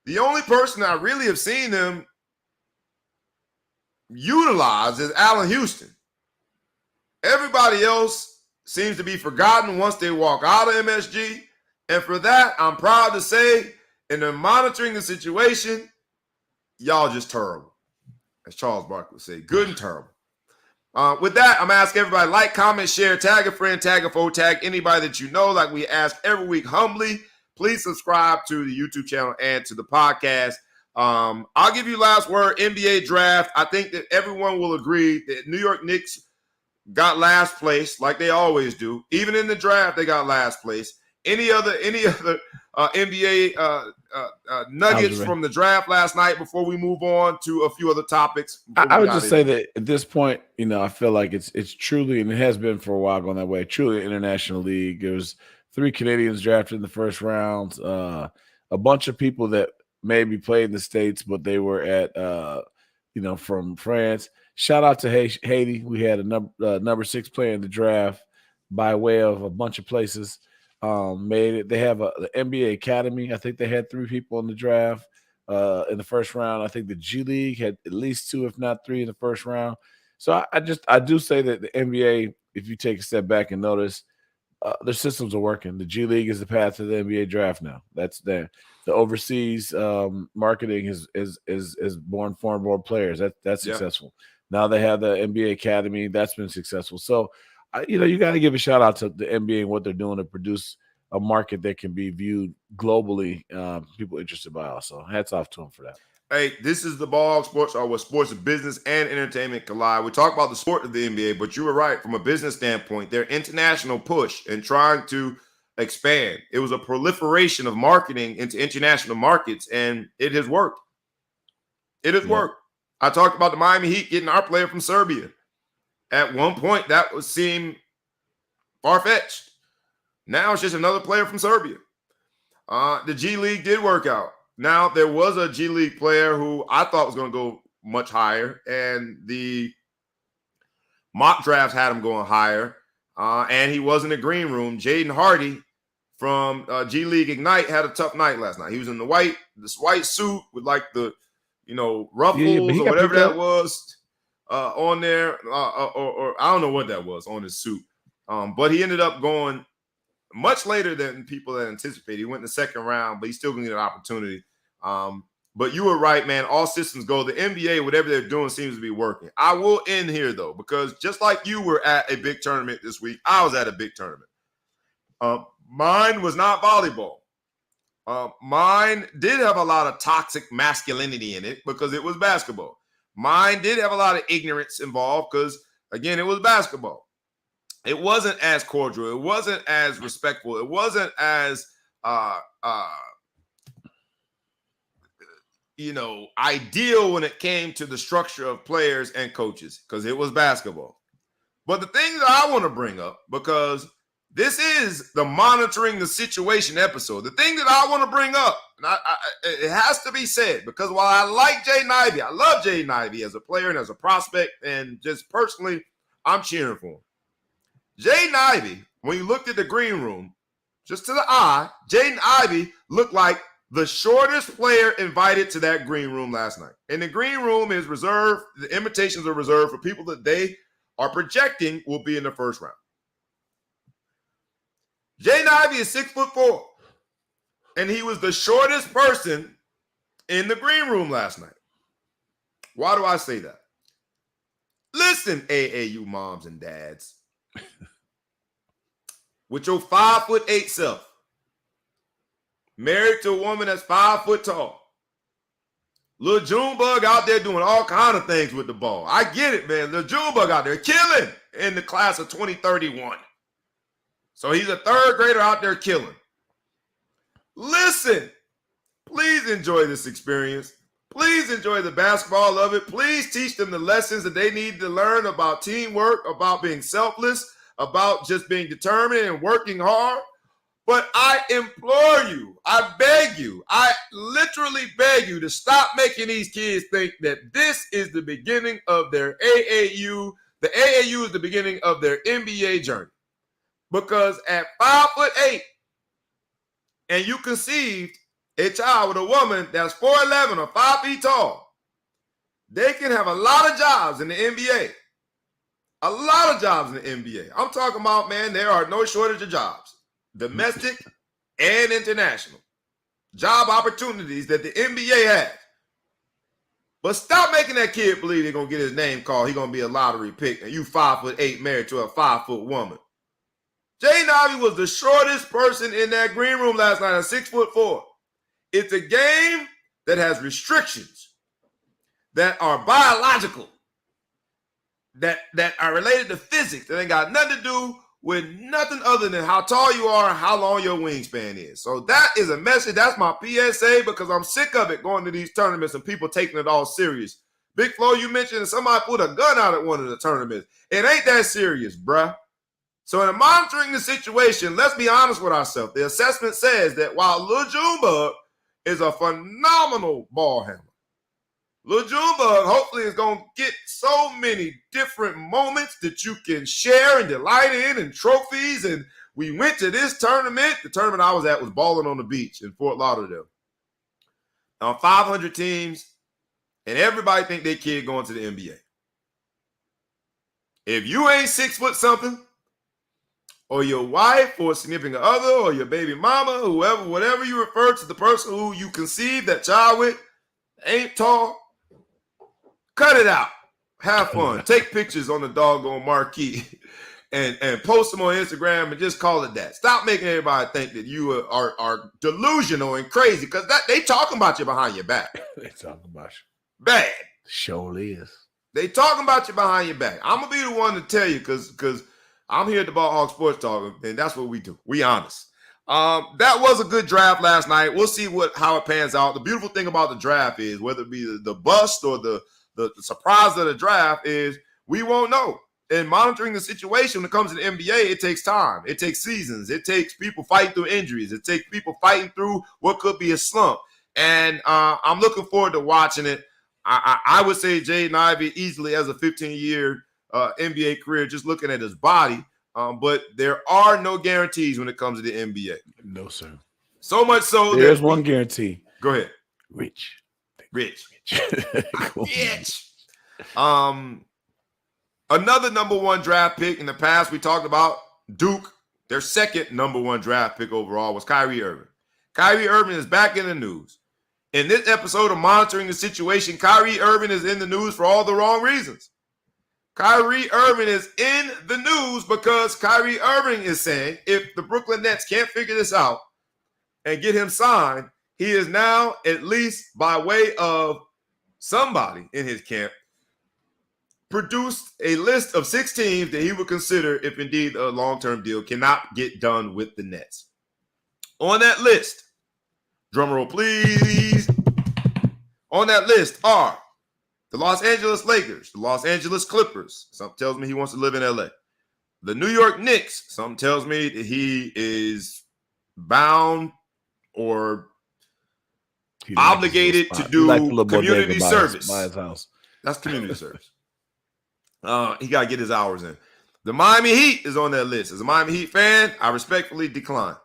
the only person I really have seen them utilize is Allen Houston. Everybody else seems to be forgotten once they walk out of MSG. And for that, I'm proud to say, in the monitoring the situation, y'all just terrible. As Charles Barkley would say, good and terrible. With that, I'm asking everybody, like, comment, share, tag a friend, tag a foe, tag anybody that you know, like we ask every week humbly. Please subscribe to the YouTube channel and to the podcast. I'll give you last word, NBA draft. I think that everyone will agree that New York Knicks got last place, like they always do. Even in the draft, they got last place. Any other NBA nuggets from the draft last night before we move on to a few other topics? I would just say that at this point, I feel like it's truly, and it has been for a while going that way, truly an international league. There's 3 Canadians drafted in the first round, a bunch of people that maybe played in the States, but they were at, from France. Shout out to Haiti. We had a number 6 player in the draft by way of a bunch of places. Made it. They have the NBA Academy. I think they had 3 people in the draft in the first round. I think the G League had at least 2, if not 3, in the first round. So I do say that the NBA, if you take a step back and notice, their systems are working. The G League is the path to the NBA draft now. That's there. The overseas marketing is born foreign-born players. That's successful. Now they have the NBA Academy. That's been successful. So, you got to give a shout out to the NBA and what they're doing to produce a market that can be viewed globally. People interested by also. Hats off to them for that. Hey, this is the Ball Hog Sports Hour, where sports, business, and entertainment collide. We talk about the sport of the NBA, but you were right. From a business standpoint, their international push and trying to expand. It was a proliferation of marketing into international markets, and it has worked. It has worked. I talked about the Miami Heat getting our player from Serbia. At one point, that would seem far-fetched. Now it's just another player from Serbia. The G League did work out. Now, there was a G League player who I thought was going to go much higher, and the mock drafts had him going higher, and he was in the green room. Jaden Hardy from G League Ignite had a tough night last night. He was in this white suit with like the, ruffles or whatever that was on there, or I don't know what that was on his suit. But he ended up going much later than people had anticipated. He went in the second round, but he's still going to get an opportunity. But you were right, man. All systems go. The NBA, whatever they're doing, seems to be working. I will end here, though, because just like you were at a big tournament this week, I was at a big tournament. Mine was not volleyball. Mine did have a lot of toxic masculinity in it because it was basketball. Mine did have a lot of ignorance involved because, again, it was basketball. It wasn't as cordial. It wasn't as respectful. It wasn't as, ideal when it came to the structure of players and coaches because it was basketball. But the thing that I want to bring up, because this is the monitoring the situation episode, the thing that I want to bring up, and it has to be said, because while I like Jaden Ivey, I love Jaden Ivey as a player and as a prospect, and just personally, I'm cheering for him. Jaden Ivey, when you looked at the green room, just to the eye, Jaden Ivey looked like the shortest player invited to that green room last night. And the green room is reserved, the invitations are reserved for people that they are projecting will be in the first round. Jaden Ivey is 6'4", and he was the shortest person in the green room last night. Why do I say that? Listen, AAU moms and dads. With your 5'8" self, married to a woman that's 5 foot tall, Lil Junebug out there doing all kind of things with the ball. I get it, man. Lil Junebug out there killing in the class of 2031. So he's a third grader out there killing. Listen, please enjoy this experience. Please enjoy the basketball of it. Please teach them the lessons that they need to learn about teamwork, about being selfless, about just being determined and working hard. But I implore you, I beg you, I literally beg you to stop making these kids think that this is the beginning of their AAU. The AAU is the beginning of their NBA journey. Because at 5'8", and you conceived a child with a woman that's 4'11" or 5 feet tall, they can have a lot of jobs in the NBA. A lot of jobs in the NBA. I'm talking about, man, there are no shortage of jobs, domestic and international. Job opportunities that the NBA has. But stop making that kid believe they're going to get his name called. He's going to be a lottery pick, and you 5'8" married to a 5 foot woman. Jaden Ivey was the shortest person in that green room last night at 6'4". It's a game that has restrictions that are biological, that are related to physics, that ain't got nothing to do with nothing other than how tall you are and how long your wingspan is. So that is a message. That's my PSA, because I'm sick of it going to these tournaments and people taking it all serious. Big Flo, you mentioned somebody put a gun out at one of the tournaments. It ain't that serious, bruh. So in monitoring the situation, let's be honest with ourselves. The assessment says that while Lil Junebug is a phenomenal ball handler, Lil Junebug hopefully is going to get so many different moments that you can share and delight in, and trophies. And we went to this tournament. The tournament I was at was Balling on the Beach in Fort Lauderdale. 500 teams, and everybody think they kid going to the NBA. If you ain't 6 foot something, or your wife or significant other or your baby mama, whoever, whatever you refer to the person who you conceived that child with, ain't tall, cut it out. Have fun. Take pictures on the doggone marquee and post them on Instagram and just call it that. Stop making everybody think that you are delusional and crazy, because that they talking about you behind your back. They talking about you. Bad. Surely is. They talking about you behind your back. I'm going to be the one to tell you, because I'm here at the Ball Hawk Sports Talk, and that's what we do. We honest. That was a good draft last night. We'll see how it pans out. The beautiful thing about the draft is, whether it be the bust or the surprise of the draft, is we won't know in monitoring the situation when it comes to the NBA, it takes time. It takes seasons. It takes people fighting through injuries. It takes people fighting through what could be a slump. And I'm looking forward to watching it. I would say Jaden Ivey easily has a 15-year NBA career just looking at his body. But there are no guarantees when it comes to the NBA. No, sir. So much so there's one guarantee. Go ahead. Rich. Rich. Another number one draft pick in the past, we talked about Duke. Their second number one draft pick overall was Kyrie Irving. Kyrie Irving is back in the news. In this episode of Monitoring the Situation, Kyrie Irving is in the news for all the wrong reasons. Kyrie Irving is in the news because Kyrie Irving is saying if the Brooklyn Nets can't figure this out and get him signed, he is now, at least by way of somebody in his camp, produced a list of 6 teams that he would consider if indeed a long-term deal cannot get done with the Nets. On that list, drumroll please, on that list are the Los Angeles Lakers, the Los Angeles Clippers. Something tells me he wants to live in LA. The New York Knicks. Something tells me that he is bound or obligated to do community service. By his house. That's community service. He got to get his hours in. The Miami Heat is on that list. As a Miami Heat fan, I respectfully decline.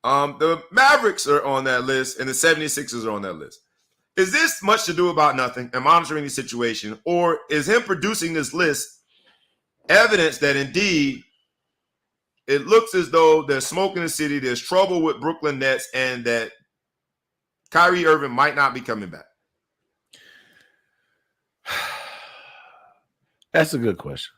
The Mavericks are on that list, and the 76ers are on that list. Is this much to do about nothing and monitoring the situation, or is him producing this list evidence that indeed it looks as though there's smoke in the city, there's trouble with Brooklyn Nets, and that Kyrie Irving might not be coming back? That's a good question.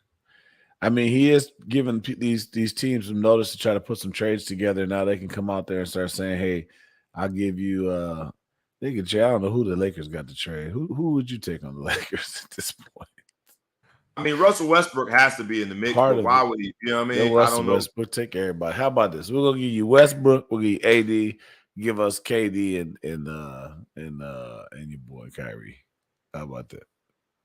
I mean, he is giving these teams some notice to try to put some trades together. Now they can come out there and start saying, hey, I'll give you they could trade. I don't know who the Lakers got to trade. Who would you take on the Lakers at this point? I mean, Russell Westbrook has to be in the mix. But why would he? You know what I mean? I don't know. Westbrook take everybody. How about this? We're gonna give you Westbrook. We'll give you AD. Give us KD and your boy Kyrie. How about that?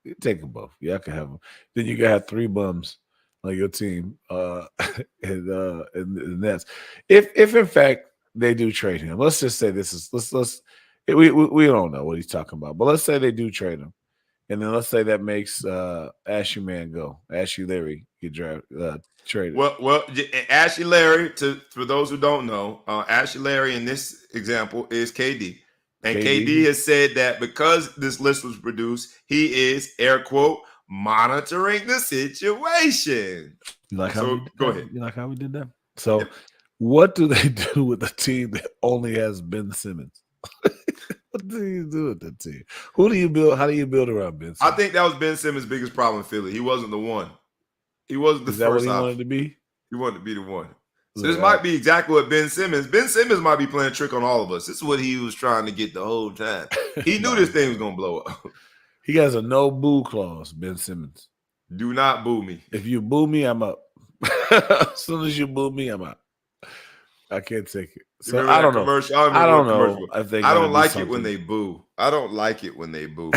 You take them both. Yeah, I can have them. Then you gotta have 3 bums on your team. And the Nets. If in fact they do trade him, let's just say this is we don't know what he's talking about, but let's say they do trade him, and then let's say that makes Ashley Man go. Ashley Larry get traded. Well, Ashley Larry, for those who don't know, Ashley Larry in this example is KD. And KD has said that because this list was produced, he is, air quote, monitoring the situation. You like how go ahead. You like how we did that? So what do they do with a team that only has Ben Simmons? What do you do with that team? Who do you build? How do you build around Ben Simmons? I think that was Ben Simmons' biggest problem in Philly. He wasn't the one. He wasn't the first. Is that what he wanted to be? He wanted to be the one. So this might be exactly what Ben Simmons might be playing a trick on all of us. This is what he was trying to get the whole time. He knew this thing was going to blow up. He has a no boo clause, Ben Simmons. Do not boo me. If you boo me, I'm up. As soon as you boo me, I'm out. I can't take it. So I don't know. I don't know. I don't like it when they boo. I don't like it when they boo.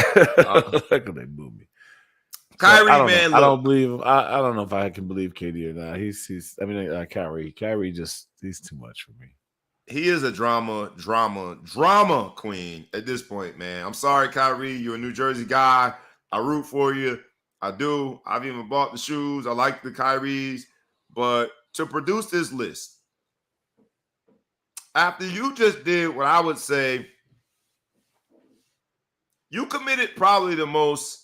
Like when they boo me. Kyrie, so, man, I don't believe. I don't know if I can believe KD or not. He's. I mean, Kyrie. Kyrie he's too much for me. He is a drama queen at this point, man. I'm sorry, Kyrie. You're a New Jersey guy. I root for you. I do. I've even bought the shoes. I like the Kyries. But to produce this list, after you just did what I would say, you committed probably the most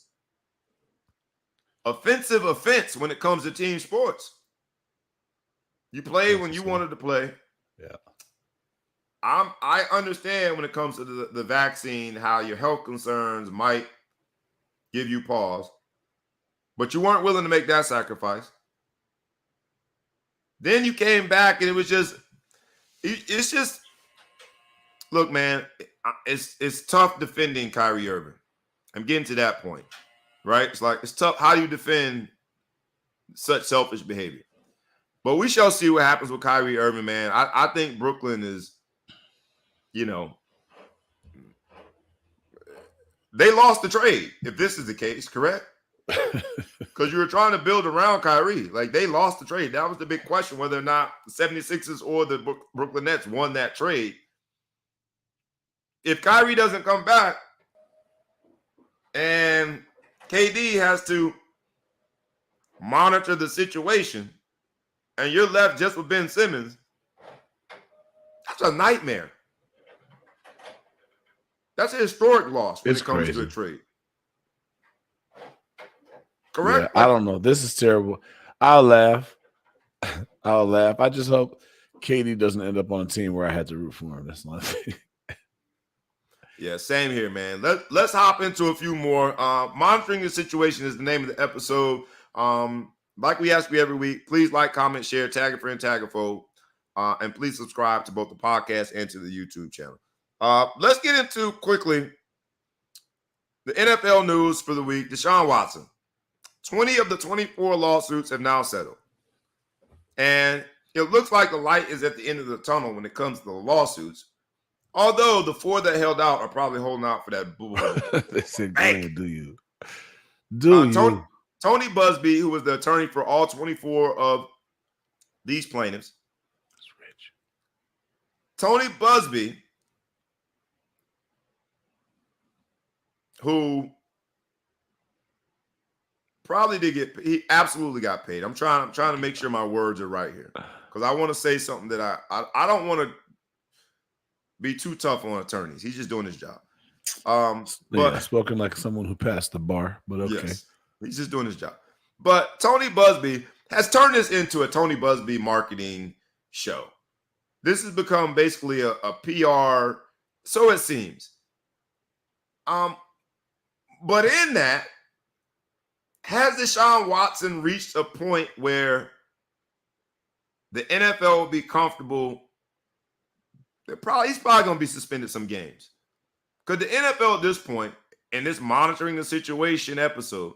offensive offense when it comes to team sports. You played when you wanted to play. Yeah. I understand when it comes to the vaccine, how your health concerns might give you pause, but you weren't willing to make that sacrifice. Then you came back and it's just, look, man, it's tough defending Kyrie Irving. I'm getting to that point, right? It's tough. How do you defend such selfish behavior? But we shall see what happens with Kyrie Irving, man. I think Brooklyn is, they lost the trade, if this is the case, correct? Because you were trying to build around Kyrie. Like, they lost the trade. That was the big question, whether or not the 76ers or the Brooklyn Nets won that trade. If Kyrie doesn't come back and KD has to monitor the situation and you're left just with Ben Simmons, that's a nightmare. That's a historic loss when it comes to a trade. Correct? Yeah, I don't know. This is terrible. I'll laugh. I'll laugh. I just hope KD doesn't end up on a team where I had to root for him. That's not a thing. Yeah, same here, man. Let's hop into a few more. Monitoring the situation is the name of the episode. Like we ask you every week, please like, comment, share, tag a friend, tag a foe, and please subscribe to both the podcast and to the YouTube channel. Let's get into quickly the NFL news for the week. Deshaun Watson. 20 of the 24 lawsuits have now settled. And it looks like the light is at the end of the tunnel when it comes to the lawsuits. Although the 4 that held out are probably holding out for that bull. They said, go ahead, do you? Tony Busby, who was the attorney for all 24 of these plaintiffs. That's rich. Tony Busby, who probably did get, he absolutely got paid. I'm trying to make sure my words are right here, because I want to say something that I don't want to be too tough on attorneys. He's just doing his job. But spoken like someone who passed the bar, but okay. Yes, he's just doing his job. But Tony Busby has turned this into a Tony Busby marketing show. This has become basically a PR, so it seems. But in that, has Deshaun Watson reached a point where the NFL will be comfortable? He's probably going to be suspended some games. Because the NFL at this point, in this monitoring the situation episode,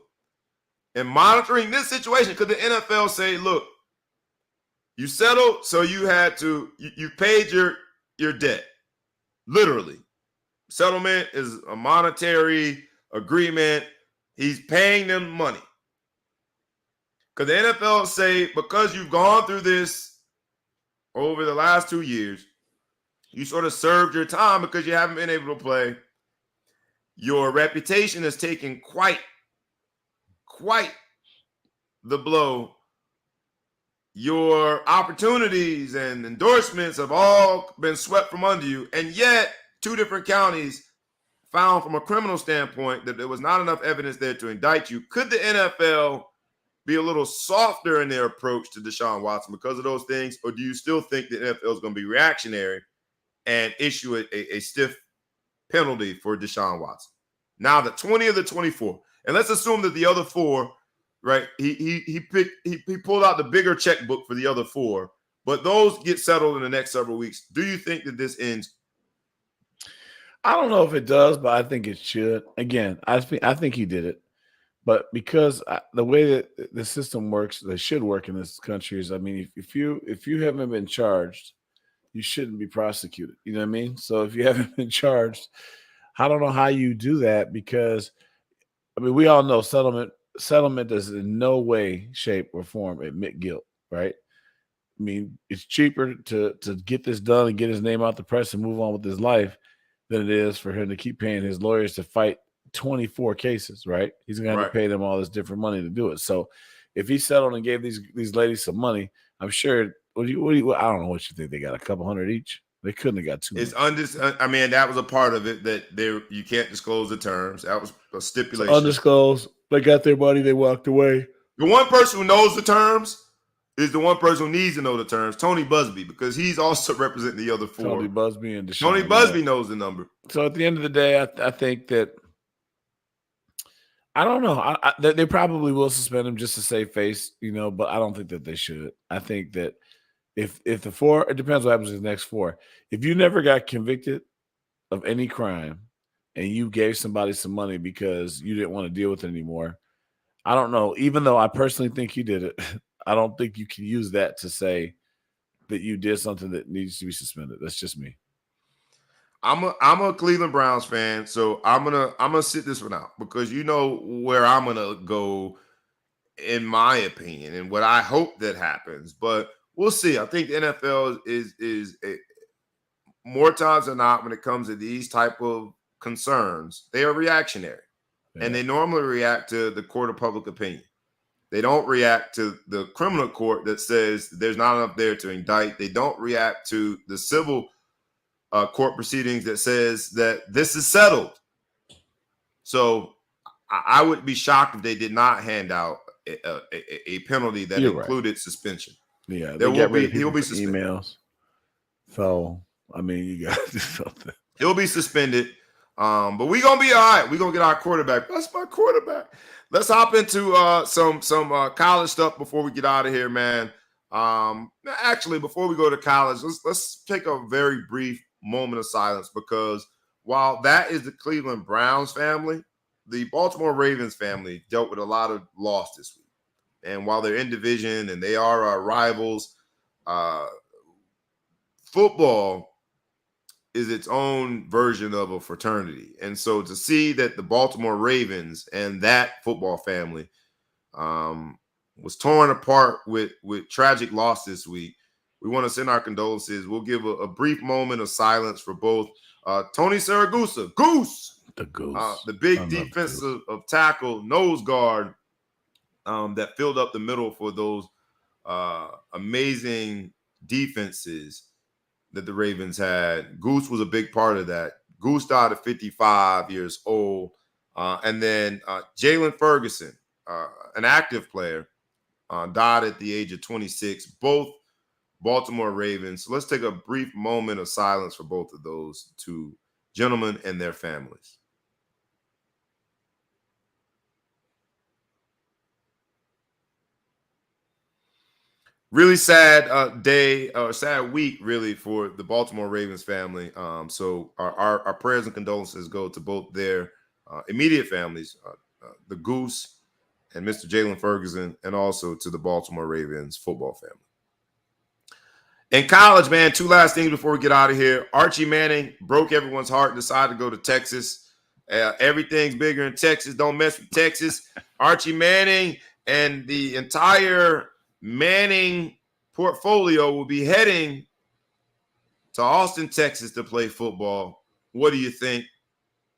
and monitoring this situation, could the NFL say, look, you settled, so you had to, you paid your debt. Literally. Settlement is a monetary agreement. He's paying them money. Could the NFL say, because you've gone through this over the last 2 years, you sort of served your time because you haven't been able to play. Your reputation has taken quite the blow. Your opportunities and endorsements have all been swept from under you. And yet, 2 different counties found from a criminal standpoint that there was not enough evidence there to indict you. Could the NFL be a little softer in their approach to Deshaun Watson because of those things? Or do you still think the NFL is going to be reactionary and issue a stiff penalty for Deshaun Watson? Now, the 20 of the 24, and let's assume that the other 4, right? He pulled out the bigger checkbook for the other 4, but those get settled in the next several weeks. Do you think that this ends? I don't know if it does, but I think it should. Again, I think he did it, but because the way that the system works, that should work in this country is, I mean, if you haven't been charged, you shouldn't be prosecuted. You know what I mean? So if you haven't been charged, I don't know how you do that, because, I mean, we all know settlement does in no way, shape, or form admit guilt, right? I mean, it's cheaper to get this done and get his name out the press and move on with his life than it is for him to keep paying his lawyers to fight 24 cases, right? He's going to have to pay them all this different money to do it. So if he settled and gave these ladies some money, I'm sure. I don't know what you think. They got a couple hundred each. They couldn't have got 2. I mean, that was a part of it, that you can't disclose the terms. That was a stipulation. So undisclosed. They got their money. They walked away. The one person who knows the terms is the one person who needs to know the terms, Tony Busby, because he's also representing the other 4. Tony Busby and Deshaun. Tony Busby knows the number. So at the end of the day, I think that, I don't know. They probably will suspend him just to save face, but I don't think that they should. I think that if the 4, it depends what happens in the next 4. If you never got convicted of any crime and you gave somebody some money because you didn't want to deal with it anymore, I don't know. Even though I personally think you did it, I don't think you can use that to say that you did something that needs to be suspended. That's just me. I'm a Cleveland Browns fan, so I'm gonna sit this one out because you know where I'm gonna go in my opinion and what I hope that happens. But we'll see. I think the NFL is more times than not when it comes to these type of concerns, they are reactionary, and they normally react to the court of public opinion. They don't react to the criminal court that says there's not enough there to indict. They don't react to the civil court proceedings that says that this is settled. So I would be shocked if they did not hand out a penalty that included suspension. Yeah, there will be. He'll be suspended. Emails. So I mean, you got to do something. He'll be suspended. But we're gonna be all right. We're gonna get our quarterback. That's my quarterback. Let's hop into some college stuff before we get out of here, man. Actually, before we go to college, let's take a very brief moment of silence because while that is the Cleveland Browns family, the Baltimore Ravens family dealt with a lot of loss this week. And while they're in division and they are our rivals, football is its own version of a fraternity. And so to see that the Baltimore Ravens and that football family was torn apart with tragic loss this week, we want to send our condolences. We'll give a brief moment of silence for both Tony Saragusa, Goose, the big defensive of tackle, nose guard that filled up the middle for those amazing defenses that the Ravens had. Goose was a big part of that. Goose died at 55 years old. And then Jalen Ferguson, an active player, died at the age of 26, both Baltimore Ravens. So let's take a brief moment of silence for both of those two gentlemen and their families. Really sad day or sad week, really, for the Baltimore Ravens family. So our prayers and condolences go to both their immediate families, the Goose and Mr. Jalen Ferguson, and also to the Baltimore Ravens football family. In college, man, two last things before we get out of here. Archie Manning broke everyone's heart and decided to go to Texas. Everything's bigger in Texas. Don't mess with Texas. Archie Manning and the entire Manning portfolio will be heading to Austin, Texas to play football. What do you think?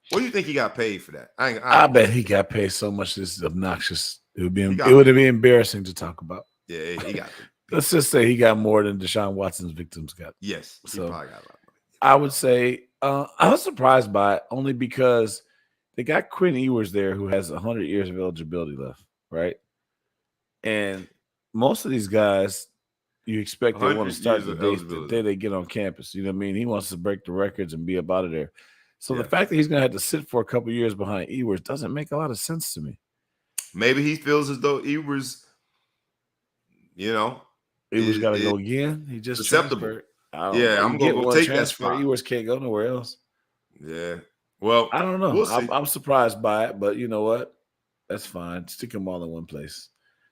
What do you think he got paid for that? I bet he got paid so much this is obnoxious. It would be embarrassing to talk about. Yeah, he got Let's just say he got more than Deshaun Watson's victims got. Yes, he so probably got a lot of money. I would say I was surprised by it only because they got Quinn Ewers there who has 100 years of eligibility left, right? And most of these guys, you expect they want to start the day they get on campus. You know what I mean? He wants to break the records and be up out of there. So the fact that he's going to have to sit for a couple of years behind Ewers doesn't make a lot of sense to me. Maybe he feels as though Ewers, Ewers got to go again. He just acceptable. I'm going to take that spot. Ewers can't go nowhere else. Yeah. Well, I don't know. I'm surprised by it, but you know what? That's fine. Stick them all in one place.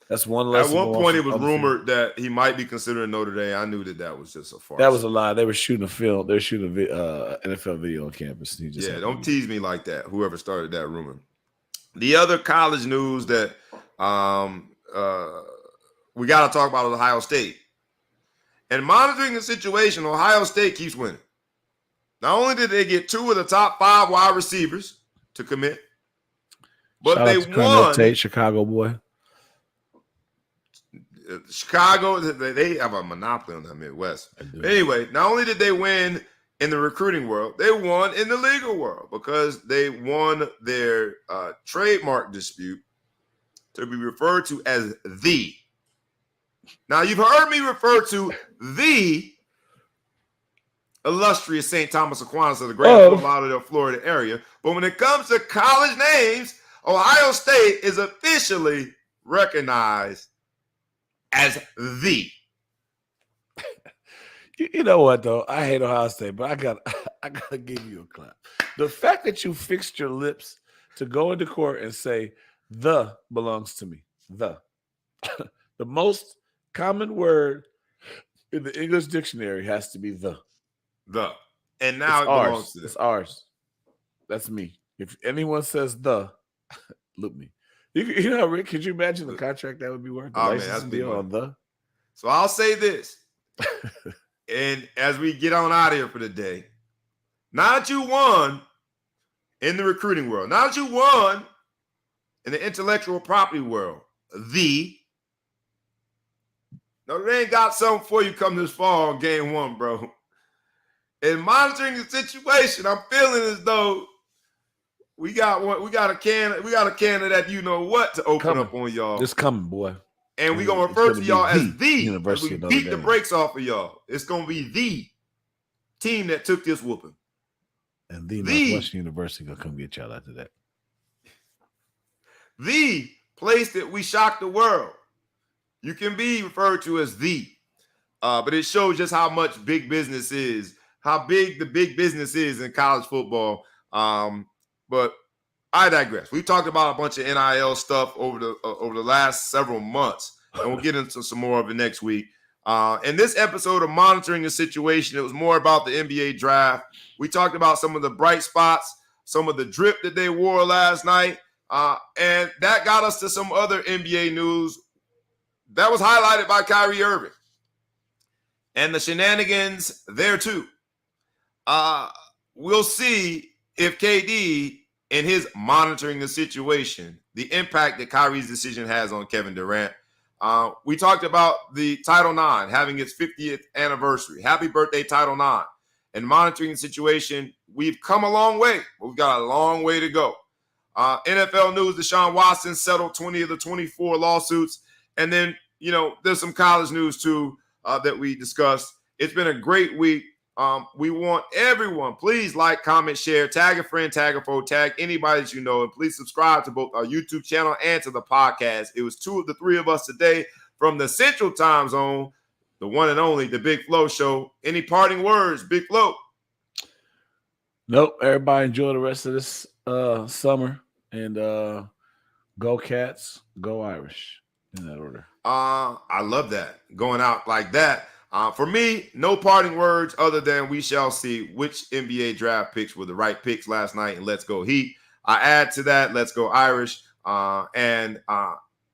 That's one less. At one point, it was rumored that he might be considering Notre Dame. I knew that was just a farce. That was a lie. They were shooting a film. They're shooting NFL video on campus. Don't tease me like that. Whoever started that rumor. The other college news that we got to talk about is Ohio State. And monitoring the situation, Ohio State keeps winning. Not only did they get 2 of the top 5 wide receivers to commit, but they won. Tate, Chicago boy. Chicago, they have a monopoly on the Midwest. Anyway, not only did they win in the recruiting world, they won in the legal world because they won their trademark dispute to be referred to as the. Now, you've heard me refer to the illustrious St. Thomas Aquinas of the greater Fort Lauderdale, Florida area. But when it comes to college names, Ohio State is officially recognized as the. You know what though? I hate Ohio State, but I gotta give you a clap. The fact that you fixed your lips to go into court and say the belongs to me. The most common word in the English dictionary has to be the. And now it's it belongs ours. to them. It's ours. That's me. If anyone says look me. You know, Rick, could you imagine the contract that would be worth? The Oh, man, that's licensing big deal money. on the? So I'll say this. And as we get on out of here for the day, now that you won in the recruiting world, now that you won in the intellectual property world, Notre Dame got something for you come this fall on game 1, bro. In monitoring the situation, I'm feeling as though we got a can of that you know what to open up on y'all. It's coming, boy. And we're gonna refer to y'all as the University as of we Notre beat the Dame. brakes off of y'all. It's gonna be the team that took this whooping. And the Northwestern University gonna come get y'all after that. The place that we shocked the world. You can be referred to as the. But it shows just how much big business is, how big the big business is in college football. But I digress. We talked about a bunch of NIL stuff over the last several months, and we'll get into some more of it next week. In this episode of Monitoring the Situation, it was more about the NBA draft. We talked about some of the bright spots, some of the drip that they wore last night, and that got us to some other NBA news that was highlighted by Kyrie Irving and the shenanigans there too. We'll see if KD, in his monitoring the situation, the impact that Kyrie's decision has on Kevin Durant. We talked about the Title IX having its 50th anniversary. Happy birthday, Title IX. And monitoring the situation, we've come a long way. We've got a long way to go. NFL news, Deshaun Watson settled 20 of the 24 lawsuits. And then, there's some college news too that we discussed. It's been a great week. We want everyone, please like, comment, share, tag a friend, tag a foe, tag anybody that you know, and please subscribe to both our YouTube channel and to the podcast. It was 2 of the 3 of us today from the Central Time Zone, the one and only, the Big Flo Show. Any parting words, Big Flo? Nope. Everybody enjoy the rest of this summer, and go Cats, go Irish, in that order. I love that, going out like that. For me, no parting words other than we shall see which NBA draft picks were the right picks last night, and let's go Heat. I add to that, let's go Irish, and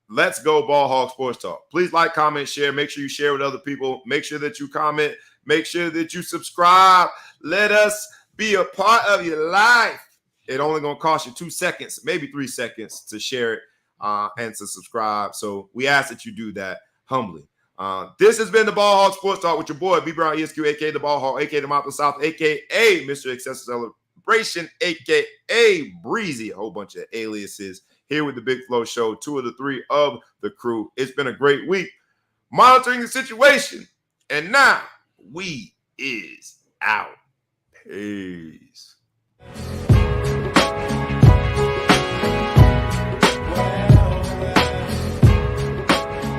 let's go Ball Hog Sports Talk. Please like, comment, share. Make sure you share with other people. Make sure that you comment. Make sure that you subscribe. Let us be a part of your life. It only going to cost you 2 seconds, maybe 3 seconds to share it and to subscribe. So we ask that you do that humbly. This has been the Ball Hog Sports Talk with your boy, B. Brown ESQ, a.k.a. the Ball Hog, a.k.a. the Mouth of the South, a.k.a. Mr. Excessive Celebration, a.k.a. Breezy, a whole bunch of aliases here with the Big Flo Show, 2 of the 3 of the crew. It's been a great week monitoring the situation, and now we is out. Peace.